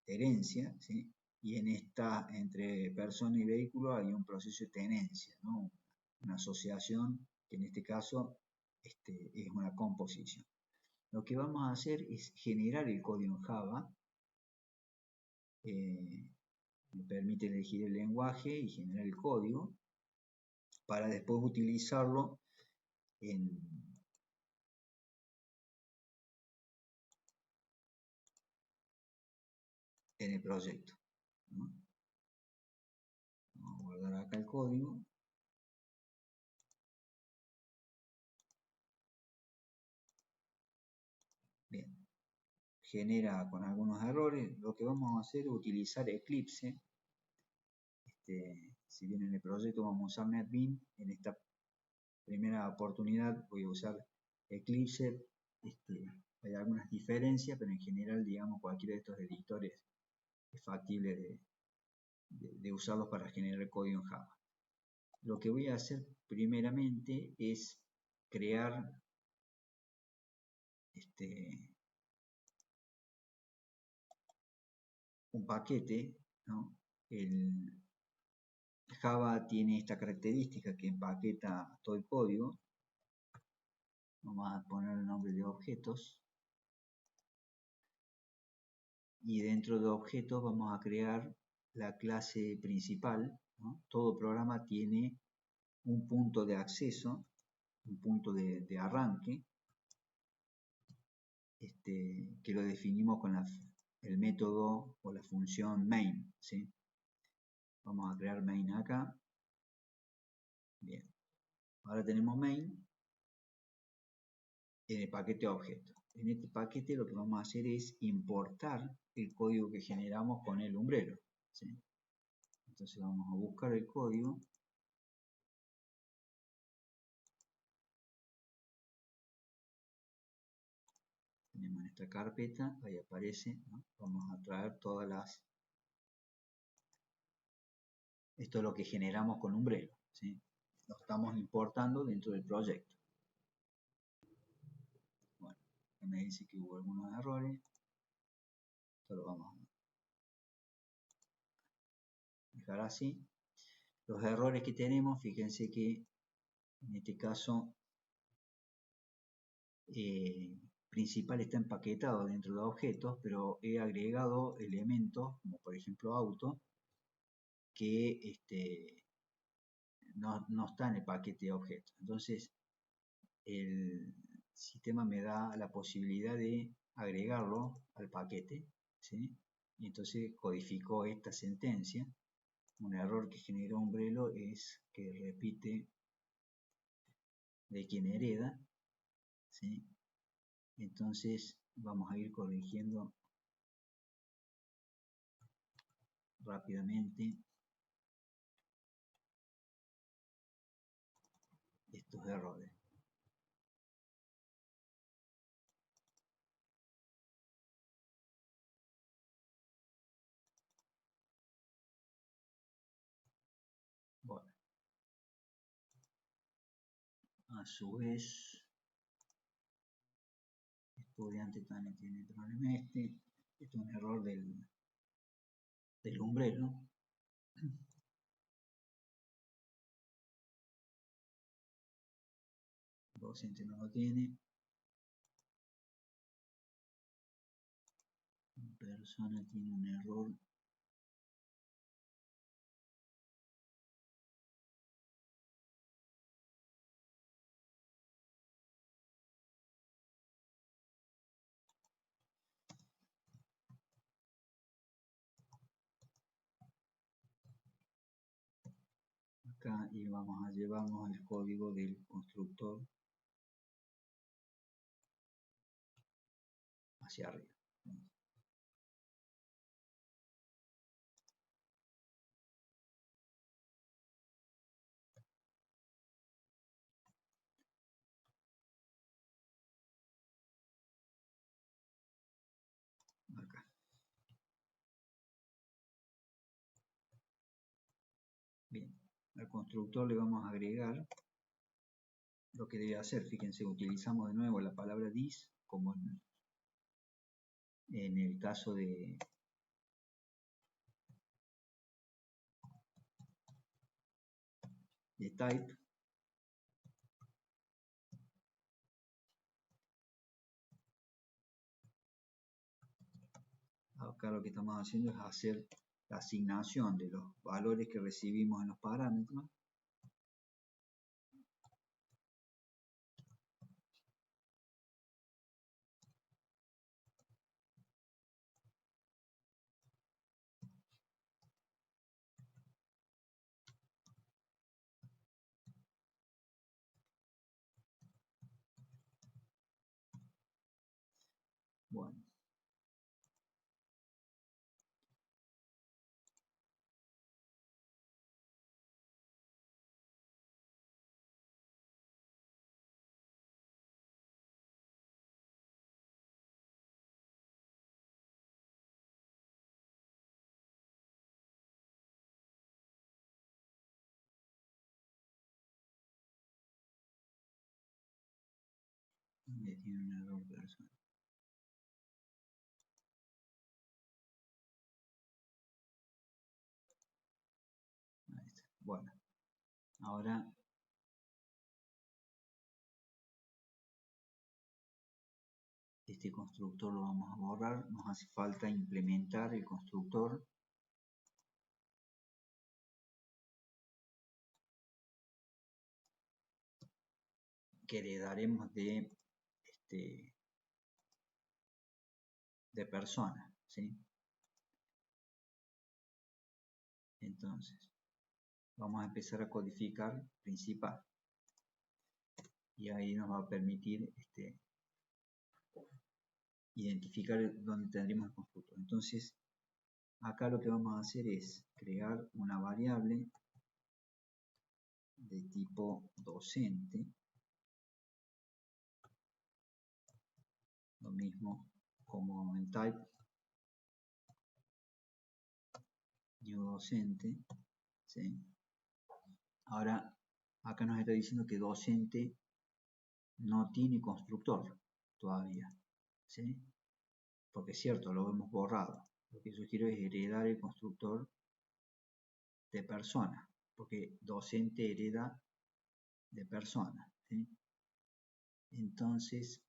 herencia, ¿sí? Y en entre persona y vehículo hay un proceso de tenencia, ¿no? Una asociación que en este caso es una composición. Lo que vamos a hacer es generar el código en Java. Me permite elegir el lenguaje y generar el código para después utilizarlo en el proyecto, ¿no? Vamos a guardar acá el código. Bien, genera con algunos errores. Lo que vamos a hacer es utilizar Eclipse. Si bien en el proyecto vamos a usar NetBeans, en esta primera oportunidad voy a usar Eclipse. Hay algunas diferencias, pero en general, digamos, cualquiera de estos editores es factible de usarlos para generar código en Java. Lo que voy a hacer primeramente es crear un paquete, ¿no? El Java tiene esta característica que empaqueta todo el código. Vamos a poner el nombre de objetos. Y dentro de objetos vamos a crear la clase principal, ¿no? Todo programa tiene un punto de acceso, un punto de arranque, que lo definimos con el método o la función main, ¿sí? Vamos a crear main acá. Bien. Ahora tenemos main en el paquete objeto. En este paquete lo que vamos a hacer es importar el código que generamos con el umbrero, ¿sí? Entonces vamos a buscar el código. Tenemos en esta carpeta, ahí aparece, ¿no? Vamos a traer todas las... Esto es lo que generamos con umbrero, ¿sí? Lo estamos importando dentro del proyecto. Bueno, me dice que hubo algunos errores. Esto lo vamos a dejar así. Los errores que tenemos, fíjense que en este caso principal está empaquetado dentro de objetos, pero he agregado elementos como por ejemplo auto que no está en el paquete de objetos. Entonces el sistema me da la posibilidad de agregarlo al paquete ¿sí? Y entonces codificó esta sentencia. Un error que generó Umbrello es que repite de quien hereda, ¿sí? Entonces vamos a ir corrigiendo rápidamente estos errores. Bueno, a su vez, el estudiante también tiene el problema este. Esto es un error del Umbrello. El docente no lo tiene. La persona tiene un error. Acá y vamos a llevarnos el código del constructor hacia arriba. Acá. Bien, al constructor le vamos a agregar lo que debe hacer. Fíjense, utilizamos de nuevo la palabra this, como en el caso de type. Acá lo que estamos haciendo es hacer la asignación de los valores que recibimos en los parámetros. Bueno, tiene un error personal. Ahí está. Bueno, ahora este constructor lo vamos a borrar. Nos hace falta implementar el constructor que heredaremos de persona, ¿sí? Entonces, vamos a empezar a codificar principal. Y ahí nos va a permitir identificar dónde tendremos el constructor. Entonces, acá lo que vamos a hacer es crear una variable de tipo docente. Lo mismo como en type new docente, ¿sí? Ahora acá nos está diciendo que docente no tiene constructor todavía, ¿sí? Porque es cierto, lo hemos borrado. Lo que yo quiero es heredar el constructor de persona, porque docente hereda de persona, ¿sí? Entonces,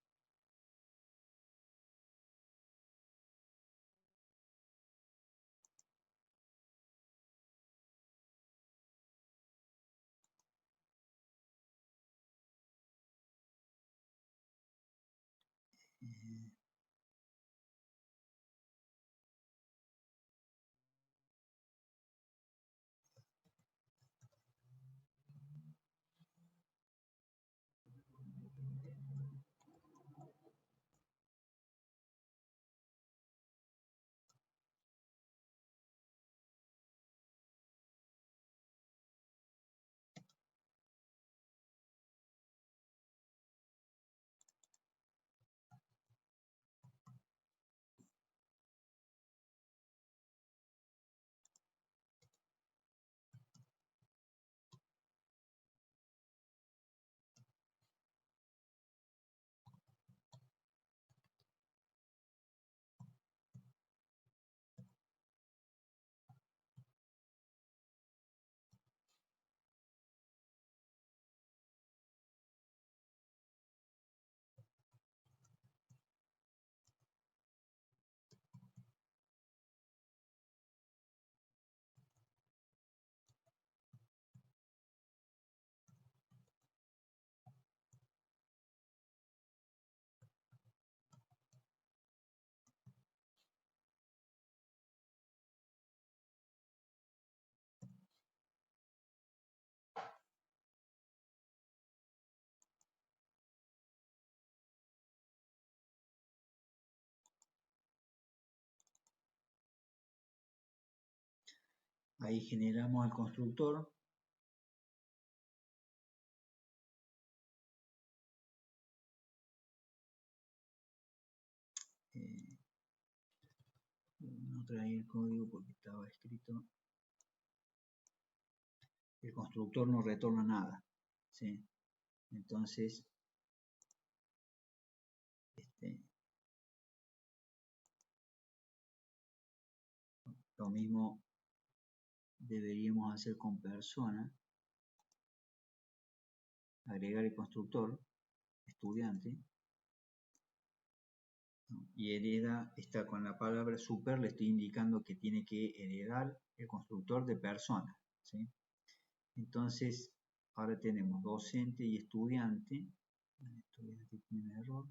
Ahí generamos el constructor. No traí el código porque estaba escrito. El constructor no retorna nada, ¿sí? Entonces, lo mismo deberíamos hacer con persona. Agregar el constructor, estudiante. Y hereda, está con la palabra super, le estoy indicando que tiene que heredar el constructor de persona, ¿sí? Entonces, ahora tenemos docente y estudiante. Estudiante tiene un error.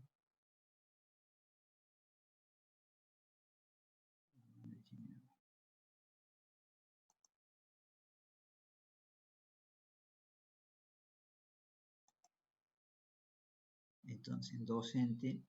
Entonces, docente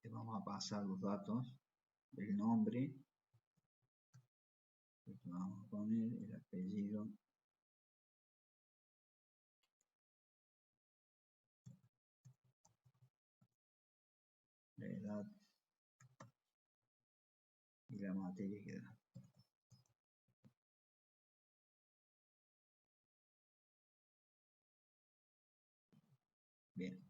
le vamos a pasar los datos, el nombre, vamos a poner el apellido, la edad y la materia que da. Bien.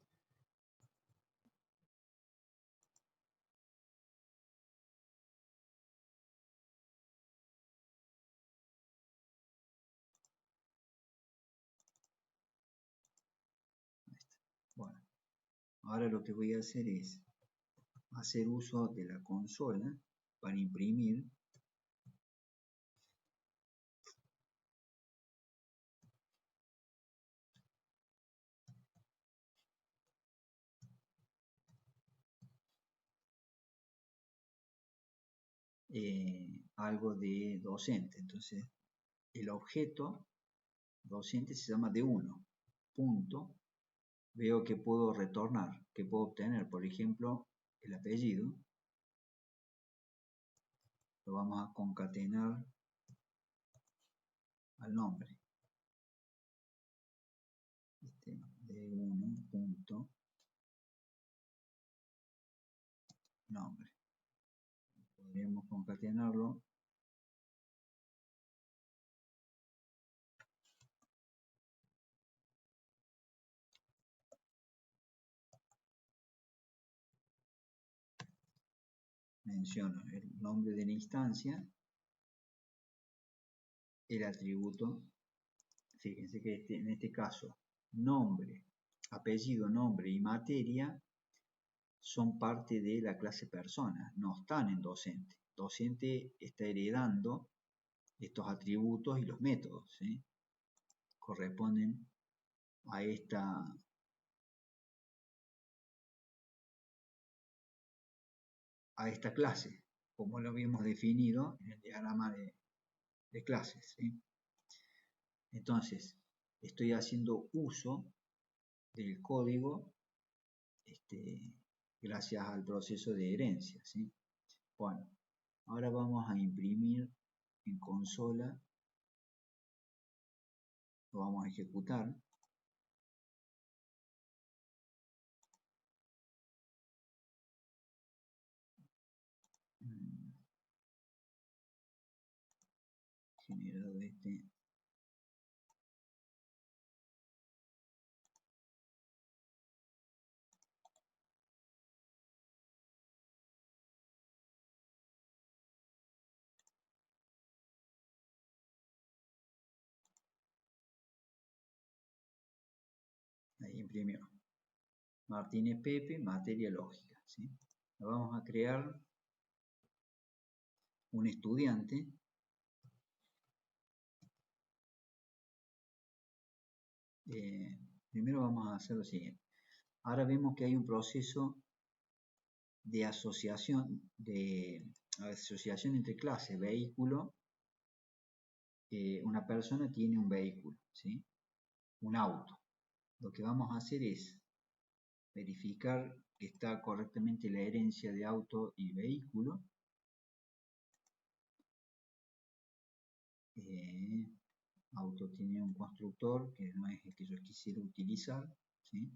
Bueno, ahora lo que voy a hacer es hacer uso de la consola para imprimir algo de docente. Entonces, el objeto docente se llama D1. Punto. Veo que puedo retornar, que puedo obtener, por ejemplo, el apellido. Lo vamos a concatenar al nombre. D1 punto nombre. Podríamos concatenarlo. Menciono el nombre de la instancia, el atributo. Fíjense que en este caso, nombre, apellido, nombre y materia son parte de la clase persona, no están en docente. Docente está heredando estos atributos y los métodos, ¿sí? Corresponden a esta clase, como lo habíamos definido en el diagrama de clases, ¿sí? Entonces, estoy haciendo uso del código gracias al proceso de herencia, ¿sí? Bueno, ahora vamos a imprimir en consola, lo vamos a ejecutar. Generado ahí imprimió. Martínez Pepe, materia lógica, ¿sí? Vamos a crear un estudiante. Primero vamos a hacer lo siguiente. Ahora vemos que hay un proceso de asociación, entre clases, vehículo. Una persona tiene un vehículo, ¿sí? Un auto. Lo que vamos a hacer es verificar que está correctamente la herencia de auto y vehículo. Auto tiene un constructor que no es el que yo quisiera utilizar, ¿sí?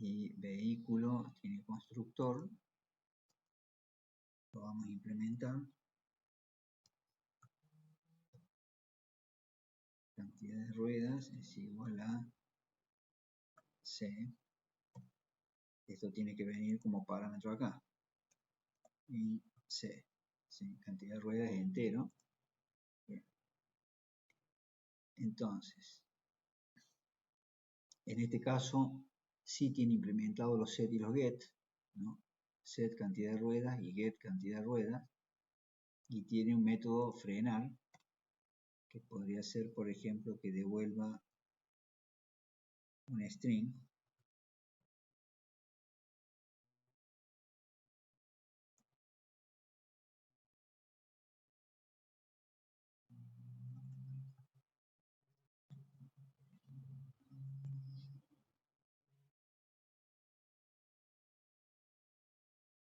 Y vehículo tiene constructor, lo vamos a implementar. Cantidad de ruedas es igual a C. Esto tiene que venir como parámetro acá. Y C. ¿Sí? Cantidad de ruedas es entero. Bien. Entonces, en este caso, sí tiene implementado los set y los get, ¿no? Set cantidad de ruedas y get cantidad de ruedas. Y tiene un método frenar, que podría ser, por ejemplo, que devuelva un string.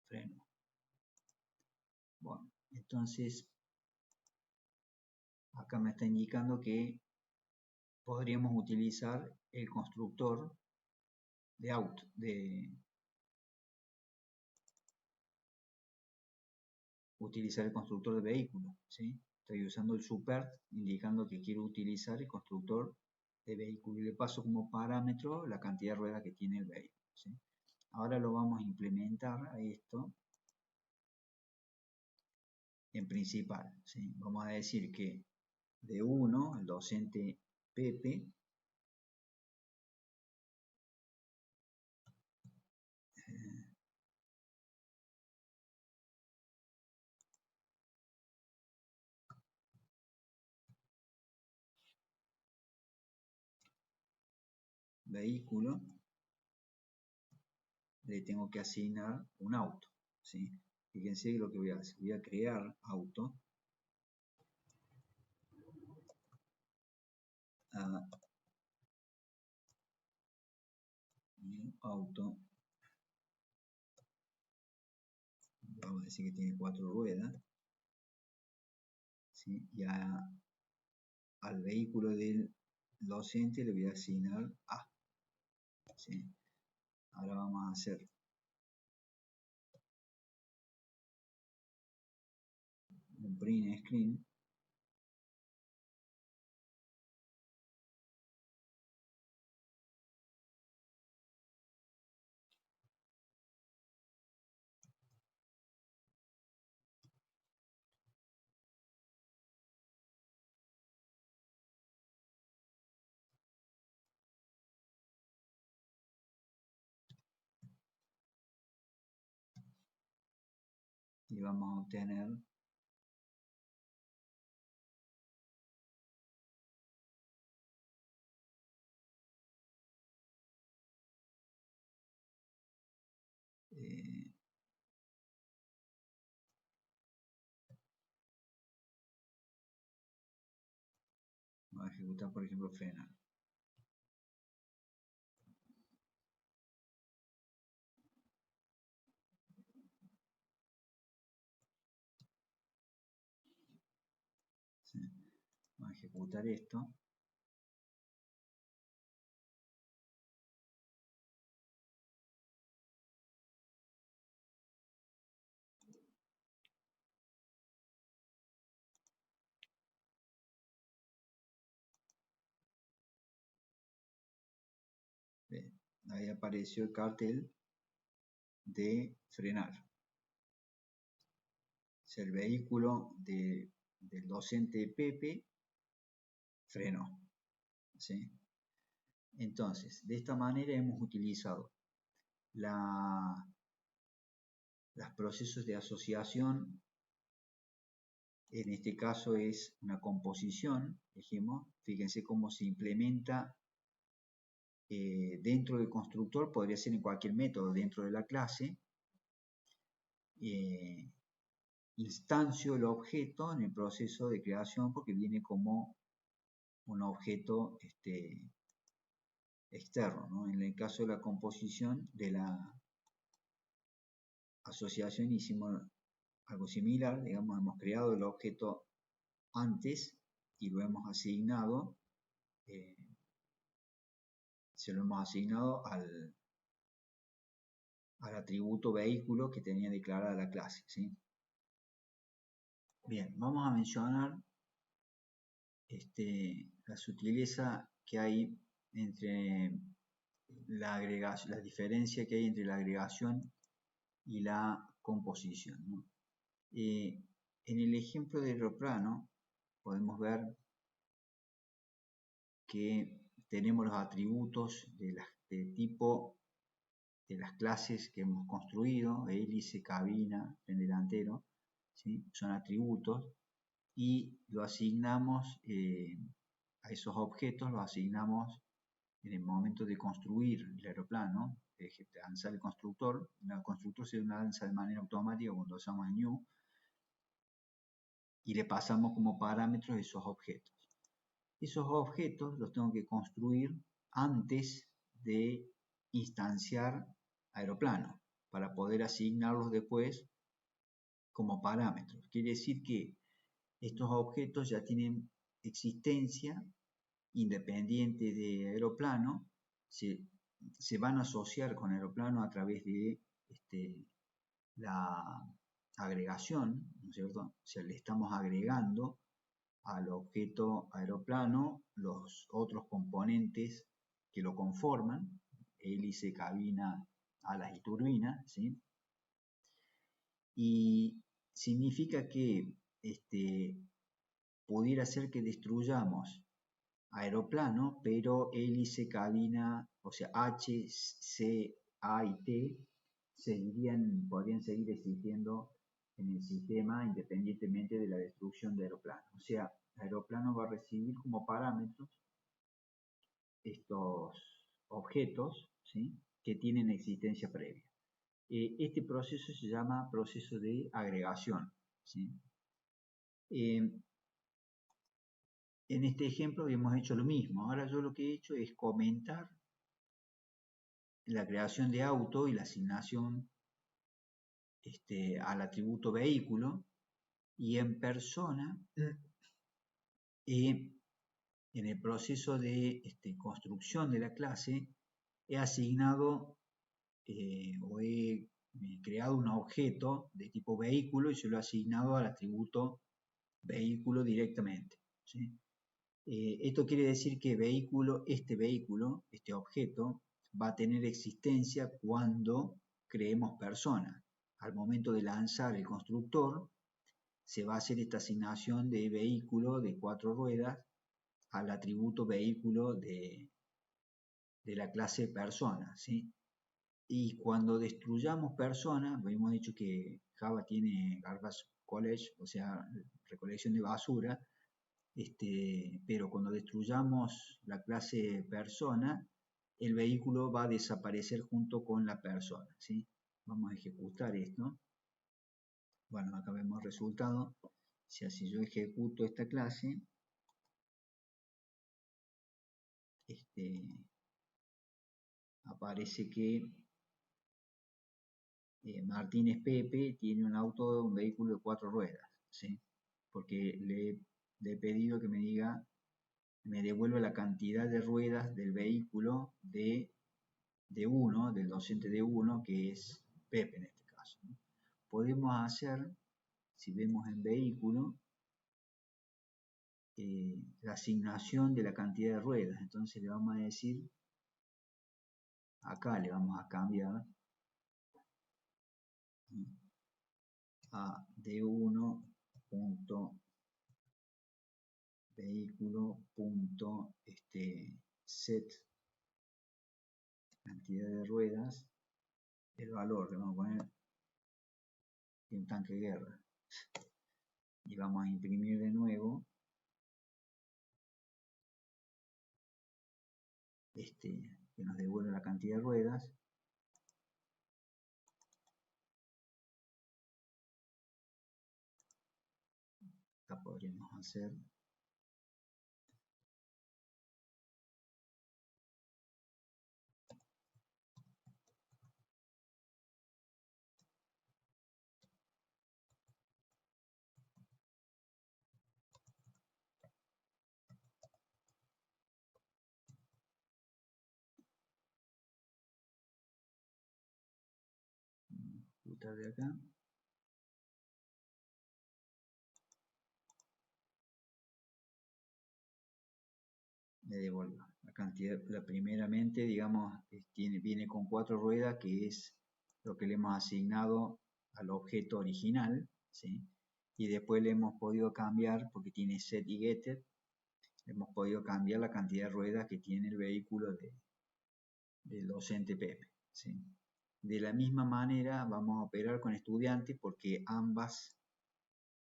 Freno. Bueno, entonces acá me está indicando que podríamos utilizar el constructor de auto, utilizar el constructor de vehículo, ¿sí? Estoy usando el super, indicando que quiero utilizar el constructor de vehículo y le paso como parámetro la cantidad de ruedas que tiene el vehículo, ¿sí? Ahora lo vamos a implementar a esto en principal, ¿sí? Vamos a decir que de 1, el docente Pepe, vehículo, le tengo que asignar un auto, ¿sí? Fíjense lo que voy a hacer, voy a crear auto, auto, vamos a decir que tiene 4 ruedas, ¿sí? Y al vehículo del docente le voy a asignar A, ¿sí? Ahora vamos a hacer un print screen. Y vamos a obtener vamos a ejecutar, por ejemplo, frenar. ¿Sí? Vamos a ejecutar esto. Bien, ahí apareció el cartel de frenar. O sea, el vehículo del docente Pepe frenó, ¿sí? Entonces, de esta manera hemos utilizado los procesos de asociación En este caso es una composición, dijimos, fíjense cómo se implementa dentro del constructor, podría ser en cualquier método dentro de la clase. Instancio el objeto en el proceso de creación porque viene como un objeto externo, ¿no? En el caso de la composición de la asociación hicimos algo similar, digamos, hemos creado el objeto antes y lo hemos asignado, se lo hemos asignado al atributo vehículo que tenía declarada la clase, ¿sí? Bien, vamos a mencionar la sutileza que hay entre la agregación, la diferencia que hay entre la agregación y la composición, ¿no? En el ejemplo de aeroplano podemos ver que tenemos los atributos de tipo de las clases que hemos construido, hélice, cabina, tren delantero, ¿sí? Son atributos y lo asignamos a esos objetos, los asignamos en el momento de construir el aeroplano, de lanzar el constructor. El constructor se lanza de manera automática cuando usamos el new y le pasamos como parámetros esos objetos. Esos objetos los tengo que construir antes de instanciar aeroplano para poder asignarlos después como parámetros. Quiere decir que estos objetos ya tienen existencia independiente de aeroplano, se van a asociar con aeroplano a través de la agregación, ¿no es cierto? O sea, le estamos agregando al objeto aeroplano los otros componentes que lo conforman, hélice, cabina, alas y turbina, ¿sí? Y significa que pudiera ser que destruyamos aeroplano, pero hélice, cabina, o sea, H, C, A y T podrían seguir existiendo en el sistema independientemente de la destrucción de aeroplano. O sea, el aeroplano va a recibir como parámetros estos objetos, ¿sí?, que tienen existencia previa. Este proceso se llama proceso de agregación, ¿sí? En este ejemplo hemos hecho lo mismo. Ahora yo lo que he hecho es comentar la creación de auto y la asignación al atributo vehículo, y en persona, en el proceso de construcción de la clase, he asignado o he creado un objeto de tipo vehículo y se lo he asignado al atributo vehículo directamente, ¿sí? Esto quiere decir que este objeto, va a tener existencia cuando creemos persona. Al momento de lanzar el constructor, se va a hacer esta asignación de vehículo de 4 ruedas al atributo vehículo de la clase persona, ¿sí? Y cuando destruyamos persona, hemos dicho que Java tiene garbage college, o sea, recolección de basura, pero cuando destruyamos la clase persona, el vehículo va a desaparecer junto con la persona, ¿sí? Vamos a ejecutar esto. Bueno, acá vemos el resultado. O sea, si yo ejecuto esta clase, aparece que Martínez Pepe tiene un vehículo de 4 ruedas, ¿sí? Porque le he pedido que me diga, me devuelva la cantidad de ruedas del vehículo del docente de 1, que es Pepe en este caso, ¿no? Podemos hacer, si vemos en vehículo, la asignación de la cantidad de ruedas. Entonces le vamos a decir, acá le vamos a cambiar a D1 vehículo set cantidad de ruedas, el valor le vamos a poner un tanque de guerra, y vamos a imprimir de nuevo que nos devuelve la cantidad de ruedas. Acá podríamos hacer ocultar de acá. Me devuelve la cantidad, la primeramente, digamos, viene con 4 ruedas, que es lo que le hemos asignado al objeto original, ¿sí? Y después le hemos podido cambiar, porque tiene set y getter, hemos podido cambiar la cantidad de ruedas que tiene el vehículo del docente Pepe, ¿sí? De la misma manera vamos a operar con estudiantes, porque ambas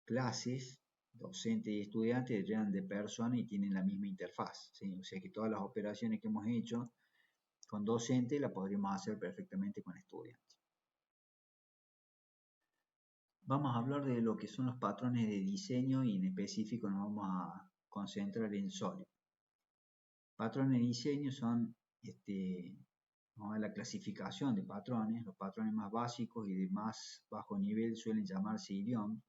clases, docente y estudiante, llegan de persona y tienen la misma interfaz, ¿sí? O sea que todas las operaciones que hemos hecho con docente las podríamos hacer perfectamente con estudiante. Vamos a hablar de lo que son los patrones de diseño y en específico nos vamos a concentrar en SOLID. Patrones de diseño son la clasificación de patrones. Los patrones más básicos y de más bajo nivel suelen llamarse idioms.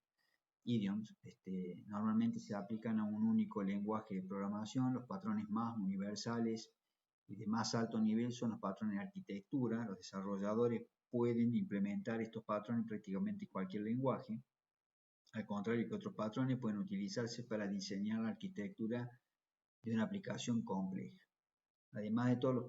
Normalmente se aplican a un único lenguaje de programación. Los patrones más universales y de más alto nivel son los patrones de arquitectura. Los desarrolladores pueden implementar estos patrones en prácticamente cualquier lenguaje, al contrario que otros patrones pueden utilizarse para diseñar la arquitectura de una aplicación compleja. Además de todos los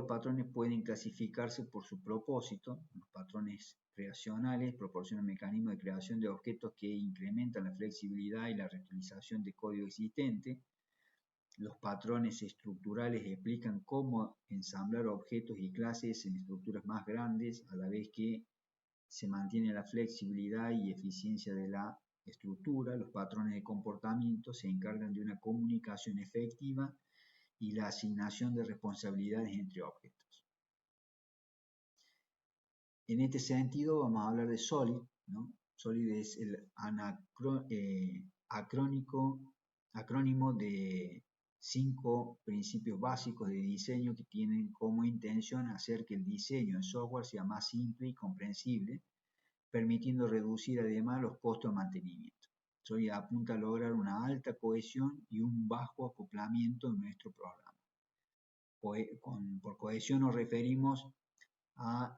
patrones pueden clasificarse por su propósito. Los patrones creacionales proporcionan mecanismos de creación de objetos que incrementan la flexibilidad y la reutilización de código existente. Los patrones estructurales explican cómo ensamblar objetos y clases en estructuras más grandes, a la vez que se mantiene la flexibilidad y eficiencia de la estructura. Los patrones de comportamiento se encargan de una comunicación efectiva y la asignación de responsabilidades entre objetos. En este sentido vamos a hablar de SOLID, ¿no? SOLID es el acrónimo de 5 principios básicos de diseño que tienen como intención hacer que el diseño en software sea más simple y comprensible, permitiendo reducir además los costos de mantenimiento. SOLID apunta a lograr una alta cohesión y un bajo acoplamiento en nuestro programa. Por cohesión nos referimos a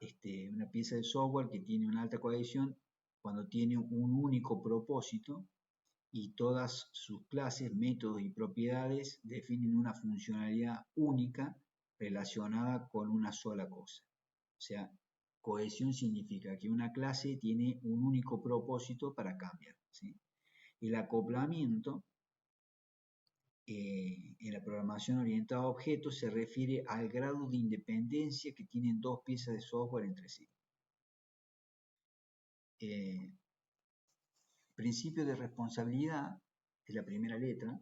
una pieza de software que tiene una alta cohesión cuando tiene un único propósito y todas sus clases, métodos y propiedades definen una funcionalidad única relacionada con una sola cosa. O sea, cohesión significa que una clase tiene un único propósito para cambiar, ¿sí? El acoplamiento en la programación orientada a objetos se refiere al grado de independencia que tienen dos piezas de software entre sí. Principio de responsabilidad, es la primera letra,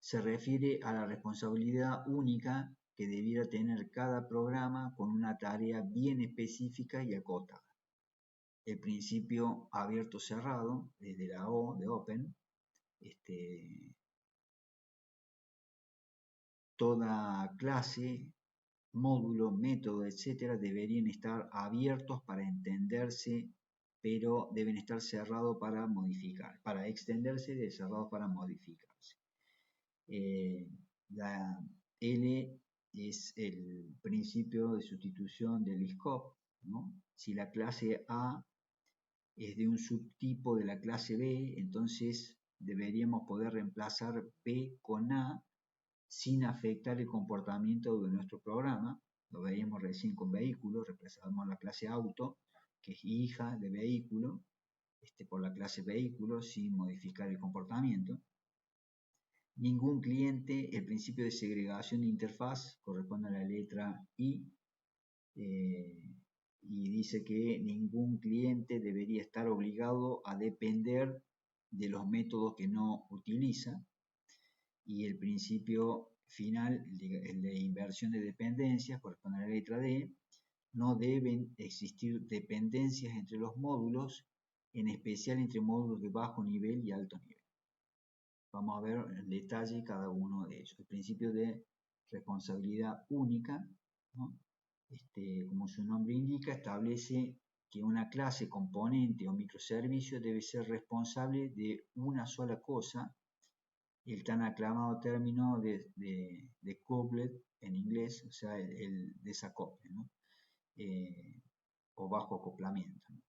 se refiere a la responsabilidad única que debiera tener cada programa con una tarea bien específica y acotada. El principio abierto-cerrado, desde la O de Open, toda clase, módulo, método, etcétera, deberían estar abiertos para entenderse, pero deben estar cerrados para modificar, para extenderse y cerrados para modificarse. La L es el principio de sustitución del scope, ¿no? Si la clase A es de un subtipo de la clase B, entonces deberíamos poder reemplazar B con A sin afectar el comportamiento de nuestro programa. Lo veíamos recién con vehículo, reemplazamos la clase auto, que es hija de vehículo, por la clase vehículo sin modificar el comportamiento. Ningún cliente, el principio de segregación de interfaz corresponde a la letra I, y dice que ningún cliente debería estar obligado a depender de los métodos que no utiliza, y el principio final, el de inversión de dependencias, corresponde a la letra D. No deben existir dependencias entre los módulos, en especial entre módulos de bajo nivel y alto nivel. Vamos a ver en detalle cada uno de ellos. El principio de responsabilidad única, ¿no? Como su nombre indica, establece que una clase, componente o microservicio debe ser responsable de una sola cosa, el tan aclamado término de couplet en inglés, o sea, el desacople, ¿no? O bajo acoplamiento, ¿no?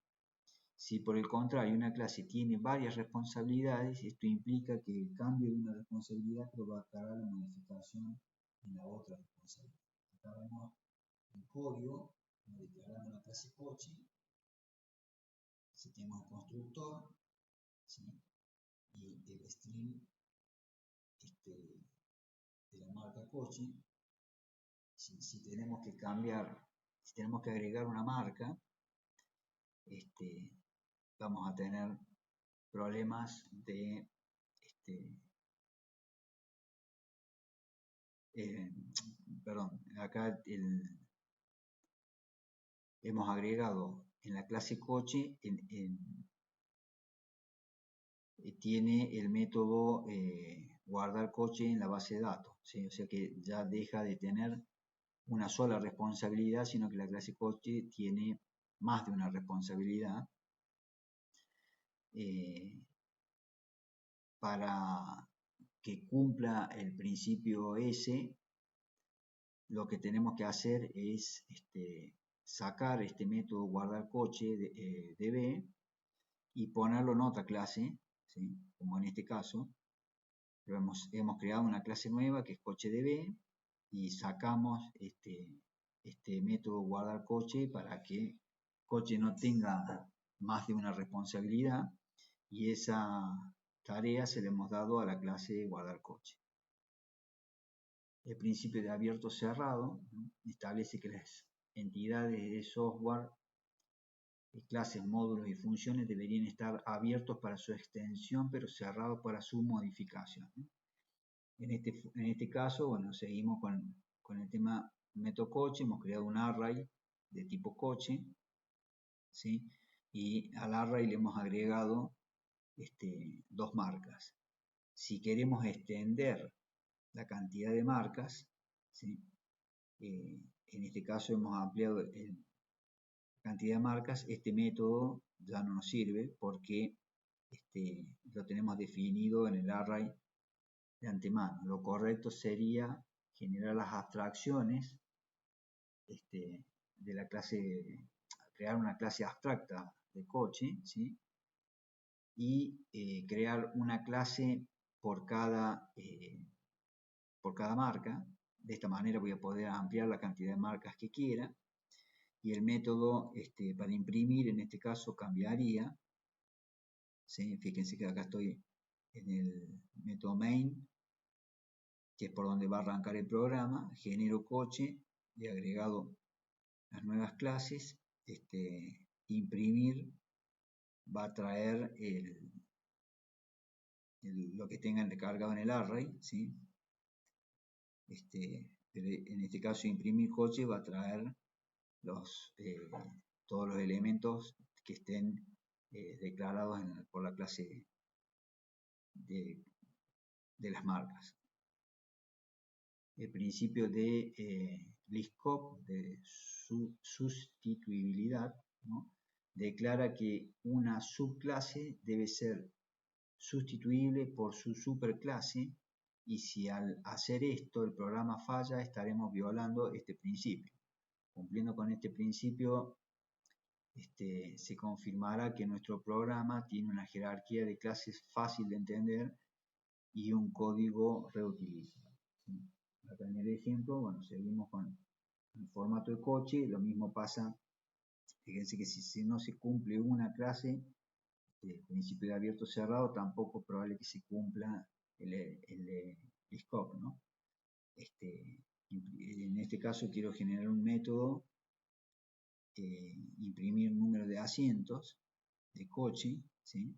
Si por el contrario una clase tiene varias responsabilidades, esto implica que el cambio de una responsabilidad provocará la modificación en la otra responsabilidad. Acá vemos el código, declaramos la clase coche, si tenemos el constructor, ¿sí? Y el string de la marca coche. Si tenemos que cambiar, si tenemos que agregar una marca, vamos a tener problemas de perdón, acá hemos agregado en la clase coche, tiene el método guardar coche en la base de datos, ¿sí? O sea que ya deja de tener una sola responsabilidad, sino que la clase coche tiene más de una responsabilidad. Para que cumpla el principio S, lo que tenemos que hacer es sacar este método guardar coche de B y ponerlo en otra clase, ¿sí? Como en este caso. Pero hemos creado una clase nueva que es coche de B y sacamos este método guardar coche para que coche no tenga más de una responsabilidad, y esa tarea se le hemos dado a la clase guardar coche. El principio de abierto cerrado, ¿no? Establece que las entidades de software, clases, módulos y funciones deberían estar abiertos para su extensión, pero cerrados para su modificación, ¿no? En este caso, bueno, seguimos con el tema método coche. Hemos creado un array de tipo coche, ¿sí? Y al array le hemos agregado dos marcas. Si queremos extender la cantidad de marcas, ¿sí? En este caso hemos ampliado la cantidad de marcas. Este método ya no nos sirve porque lo tenemos definido en el array de antemano. Lo correcto sería generar las abstracciones de la clase, crear una clase abstracta de coche, ¿sí? Y crear una clase por cada marca. De esta manera voy a poder ampliar la cantidad de marcas que quiera, y el método para imprimir en este caso cambiaría, ¿sí? Fíjense que acá estoy en el método main, que es por donde va a arrancar el programa. Genero coche, y agregado las nuevas clases. Imprimir va a traer lo que tengan cargado en el array, ¿sí? En este caso imprimir coche va a traer todos los elementos que estén declarados por la clase de las marcas. El principio de Liskov, de sustituibilidad, ¿no? Declara que una subclase debe ser sustituible por su superclase, y si al hacer esto el programa falla, estaremos violando este principio. Cumpliendo con este principio, se confirmará que nuestro programa tiene una jerarquía de clases fácil de entender y un código reutilizable. Acá en el ejemplo, bueno, seguimos con el formato de coche. Lo mismo pasa, fíjense que si no se cumple una clase, el principio de abierto cerrado, tampoco es probable que se cumpla el scope, ¿no? En este caso quiero generar un método imprimir número de asientos de coche, ¿sí?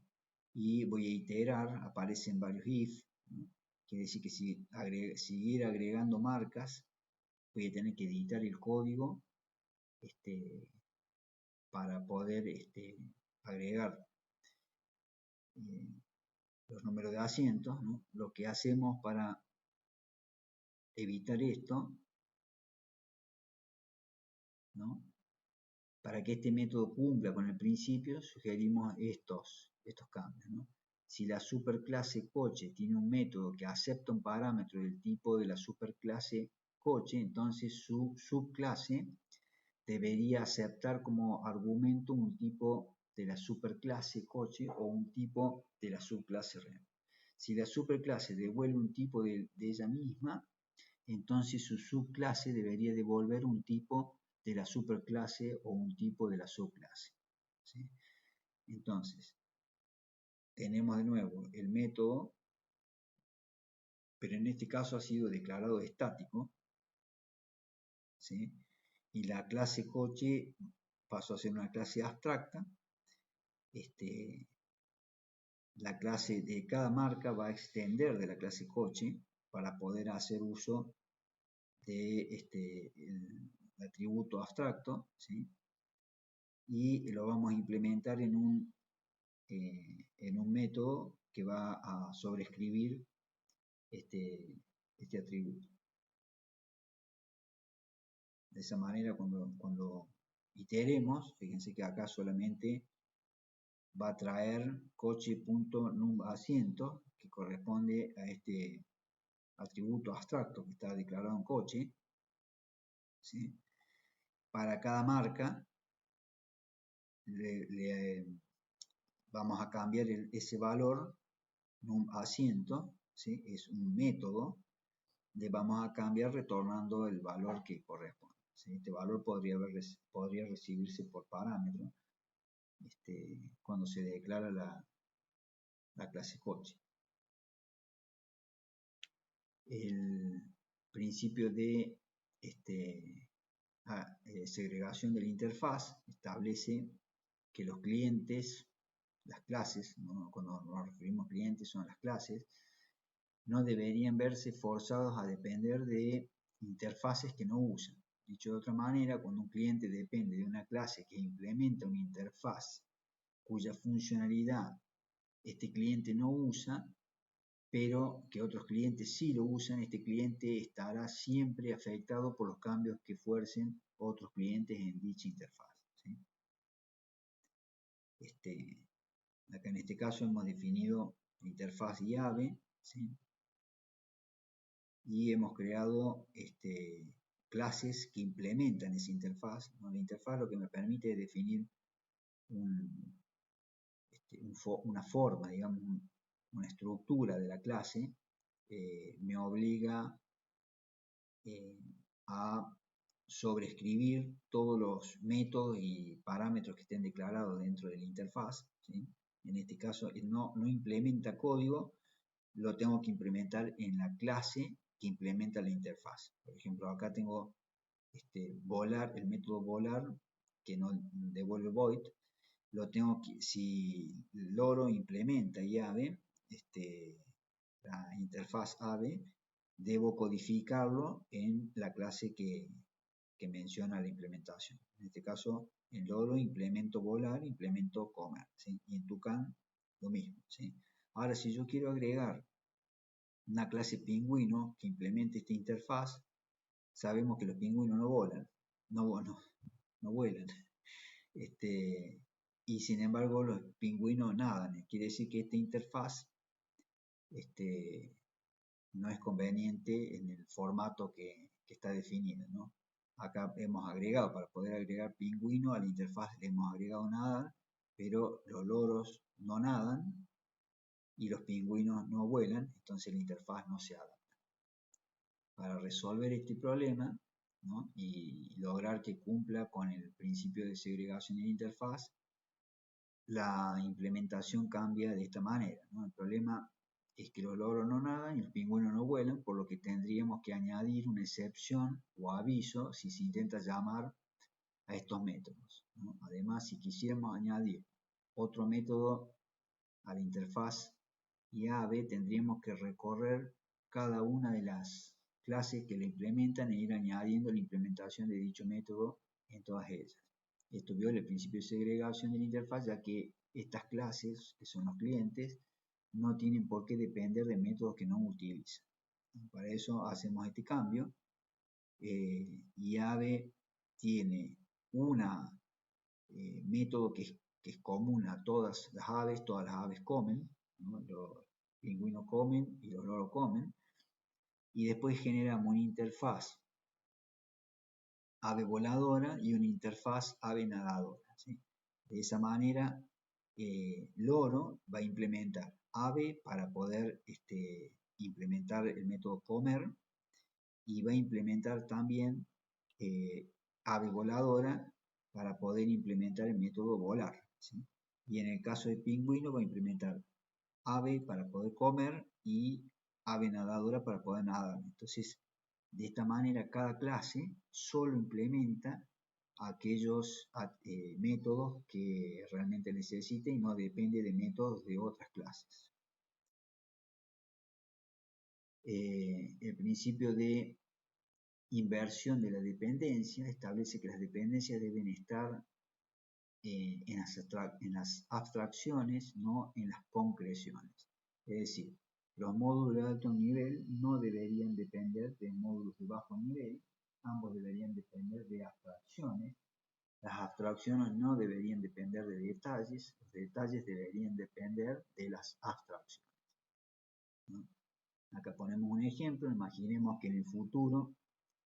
Y voy a iterar, aparecen varios if, ¿no? Quiere decir que si seguir agregando marcas, voy a tener que editar el código para poder agregar los números de asientos, ¿no? Lo que hacemos para evitar esto, ¿no? Para que este método cumpla con el principio, sugerimos estos cambios, ¿no? Si la superclase coche tiene un método que acepta un parámetro del tipo de la superclase coche, entonces su subclase debería aceptar como argumento un tipo de la superclase coche o un tipo de la subclase rem. Si la superclase devuelve un tipo de ella misma, entonces su subclase debería devolver un tipo de la superclase o un tipo de la subclase, ¿sí? Entonces, tenemos de nuevo el método, pero en este caso ha sido declarado estático, ¿sí? Y la clase coche pasó a ser una clase abstracta. La clase de cada marca va a extender de la clase coche para poder hacer uso de el atributo abstracto, ¿sí? Y lo vamos a implementar en un método que va a sobreescribir este atributo. De esa manera, cuando iteremos, fíjense que acá solamente va a traer coche.numAsiento, que corresponde a este atributo abstracto que está declarado en coche, ¿sí? Para cada marca vamos a cambiar ese valor numAsiento, ¿sí? Es un método, le vamos a cambiar retornando el valor que corresponde, ¿sí? Este valor podría recibirse por parámetro cuando se declara la clase coche. El principio de segregación de la interfaz establece que los clientes, las clases, ¿no? Cuando nos referimos a clientes son las clases, no deberían verse forzados a depender de interfaces que no usan. Dicho de otra manera, cuando un cliente depende de una clase que implementa una interfaz cuya funcionalidad este cliente no usa, pero que otros clientes sí lo usan, este cliente estará siempre afectado por los cambios que fuercen otros clientes en dicha interfaz, ¿sí? Acá en este caso hemos definido la interfaz llave, ¿sí? Y hemos creado clases que implementan esa interfaz, ¿no? La interfaz lo que me permite es definir una forma, digamos, una estructura de la clase, me obliga a sobreescribir todos los métodos y parámetros que estén declarados dentro de la interfaz, ¿sí? En este caso no implementa código, lo tengo que implementar en la clase que implementa la interfaz. Por ejemplo, acá tengo volar, el método volar que no devuelve void, lo tengo que, si loro implementa llave, la interfaz ave, debo codificarlo en la clase que menciona la implementación. En este caso, en loro implemento volar, implemento comer, ¿sí? Y en Tucán lo mismo, ¿sí? Ahora, si yo quiero agregar una clase pingüino que implemente esta interfaz, sabemos que los pingüinos no volan, no vuelan. Y sin embargo los pingüinos nadan. Quiere decir que esta interfaz no es conveniente en el formato que está definido, ¿no? Acá hemos agregado, para poder agregar pingüino a la interfaz le hemos agregado nadar, pero los loros no nadan y los pingüinos no vuelan, entonces la interfaz no se adapta. Para resolver este problema, ¿no? Y lograr que cumpla con el principio de segregación en la interfaz, la implementación cambia de esta manera, ¿no? El problema es que los loros no nadan y los pingüinos no vuelan, por lo que tendríamos que añadir una excepción o aviso si se intenta llamar a estos métodos, ¿no? Además, si quisiéramos añadir otro método a la interfaz IAVE, tendríamos que recorrer cada una de las clases que la implementan e ir añadiendo la implementación de dicho método en todas ellas. Esto viola el principio de segregación de la interfaz, ya que estas clases, que son los clientes, no tienen por qué depender de métodos que no utilizan. Para eso hacemos este cambio. IAVE tiene un método que es común a todas las aves comen, ¿no? Los pingüinos comen y los loros comen, y después generamos una interfaz ave voladora y una interfaz ave nadadora, ¿sí? De esa manera, loro va a implementar ave para poder implementar el método comer, y va a implementar también ave voladora para poder implementar el método volar, ¿sí? Y en el caso del pingüino va a implementar ave para poder comer y ave nadadora para poder nadar. Entonces, de esta manera, cada clase solo implementa aquellos métodos que realmente necesite y no depende de métodos de otras clases. El principio de inversión de la dependencia establece que las dependencias deben estar en las abstracciones, no en las concreciones. Es decir, los módulos de alto nivel no deberían depender de módulos de bajo nivel, ambos deberían depender de abstracciones. Las abstracciones no deberían depender de detalles, los detalles deberían depender de las abstracciones, ¿no? Acá ponemos un ejemplo. Imaginemos que en el futuro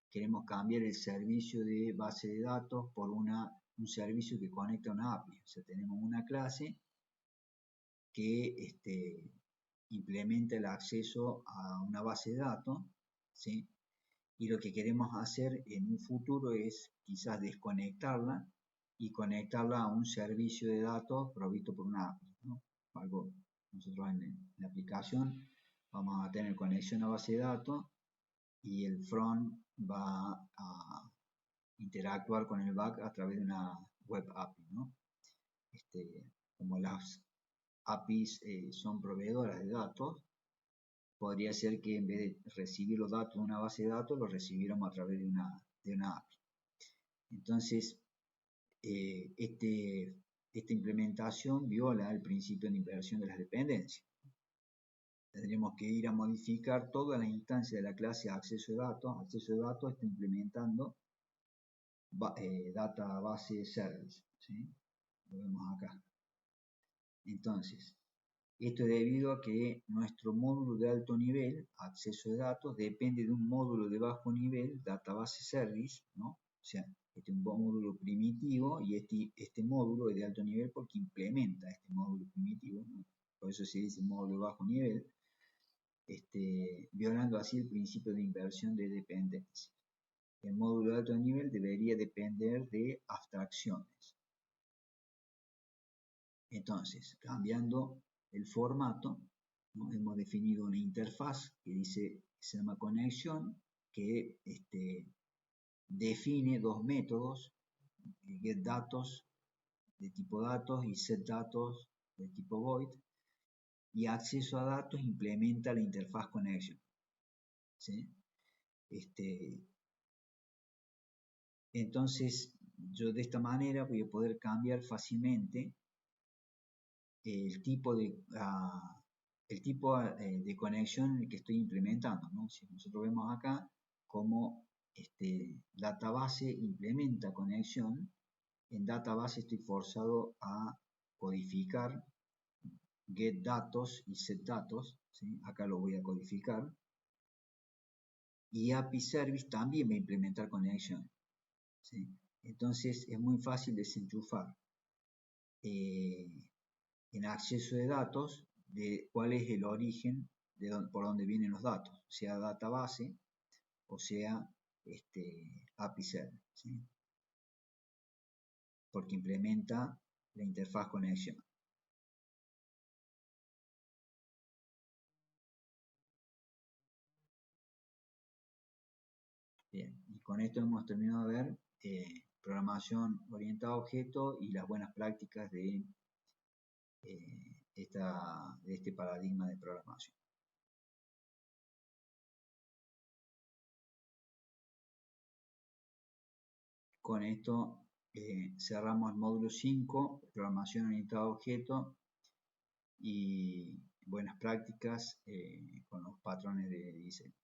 queremos cambiar el servicio de base de datos por un servicio que conecta a una API. O sea, tenemos una clase que implementa el acceso a una base de datos, ¿sí? Y lo que queremos hacer en un futuro es quizás desconectarla y conectarla a un servicio de datos provisto por una API, ¿no? Algo, nosotros en la aplicación vamos a tener conexión a base de datos y el front va a interactuar con el back a través de una web API, ¿no? Como las APIs son proveedoras de datos, podría ser que en vez de recibir los datos de una base de datos, los recibiéramos a través de una API. Entonces, esta implementación viola el principio de inversión de las dependencias. Tendremos que ir a modificar todas las instancias de la clase acceso de datos. Acceso de datos está implementando database service, ¿sí? Lo vemos acá. Entonces, esto es debido a que nuestro módulo de alto nivel, acceso de datos, depende de un módulo de bajo nivel, database service, ¿no? O sea, este es un módulo primitivo y este módulo es de alto nivel porque implementa este módulo primitivo, ¿no? Por eso se dice módulo de bajo nivel, violando así el principio de inversión de dependencia. El módulo de alto nivel debería depender de abstracciones. Entonces, cambiando el formato, ¿no? Hemos definido una interfaz que se llama conexión, que define dos métodos, getDatos de tipo datos y setDatos de tipo void, y acceso a datos implementa la interfaz conexión, ¿sí? Entonces, yo de esta manera voy a poder cambiar fácilmente el tipo de conexión que estoy implementando, ¿no? Si nosotros vemos acá cómo database implementa conexión, en database estoy forzado a codificar getDatos y setDatos, ¿sí? Acá lo voy a codificar. Y API Service también va a implementar conexión, ¿sí? Entonces es muy fácil desenchufar en acceso de datos de cuál es el origen por donde vienen los datos, sea database o sea API Server, ¿sí? Porque implementa la interfaz conexión. Bien, y con esto hemos terminado de ver programación orientada a objetos y las buenas prácticas de este paradigma de programación. Con esto cerramos el módulo 5, programación orientada a objetos y buenas prácticas con los patrones de diseño.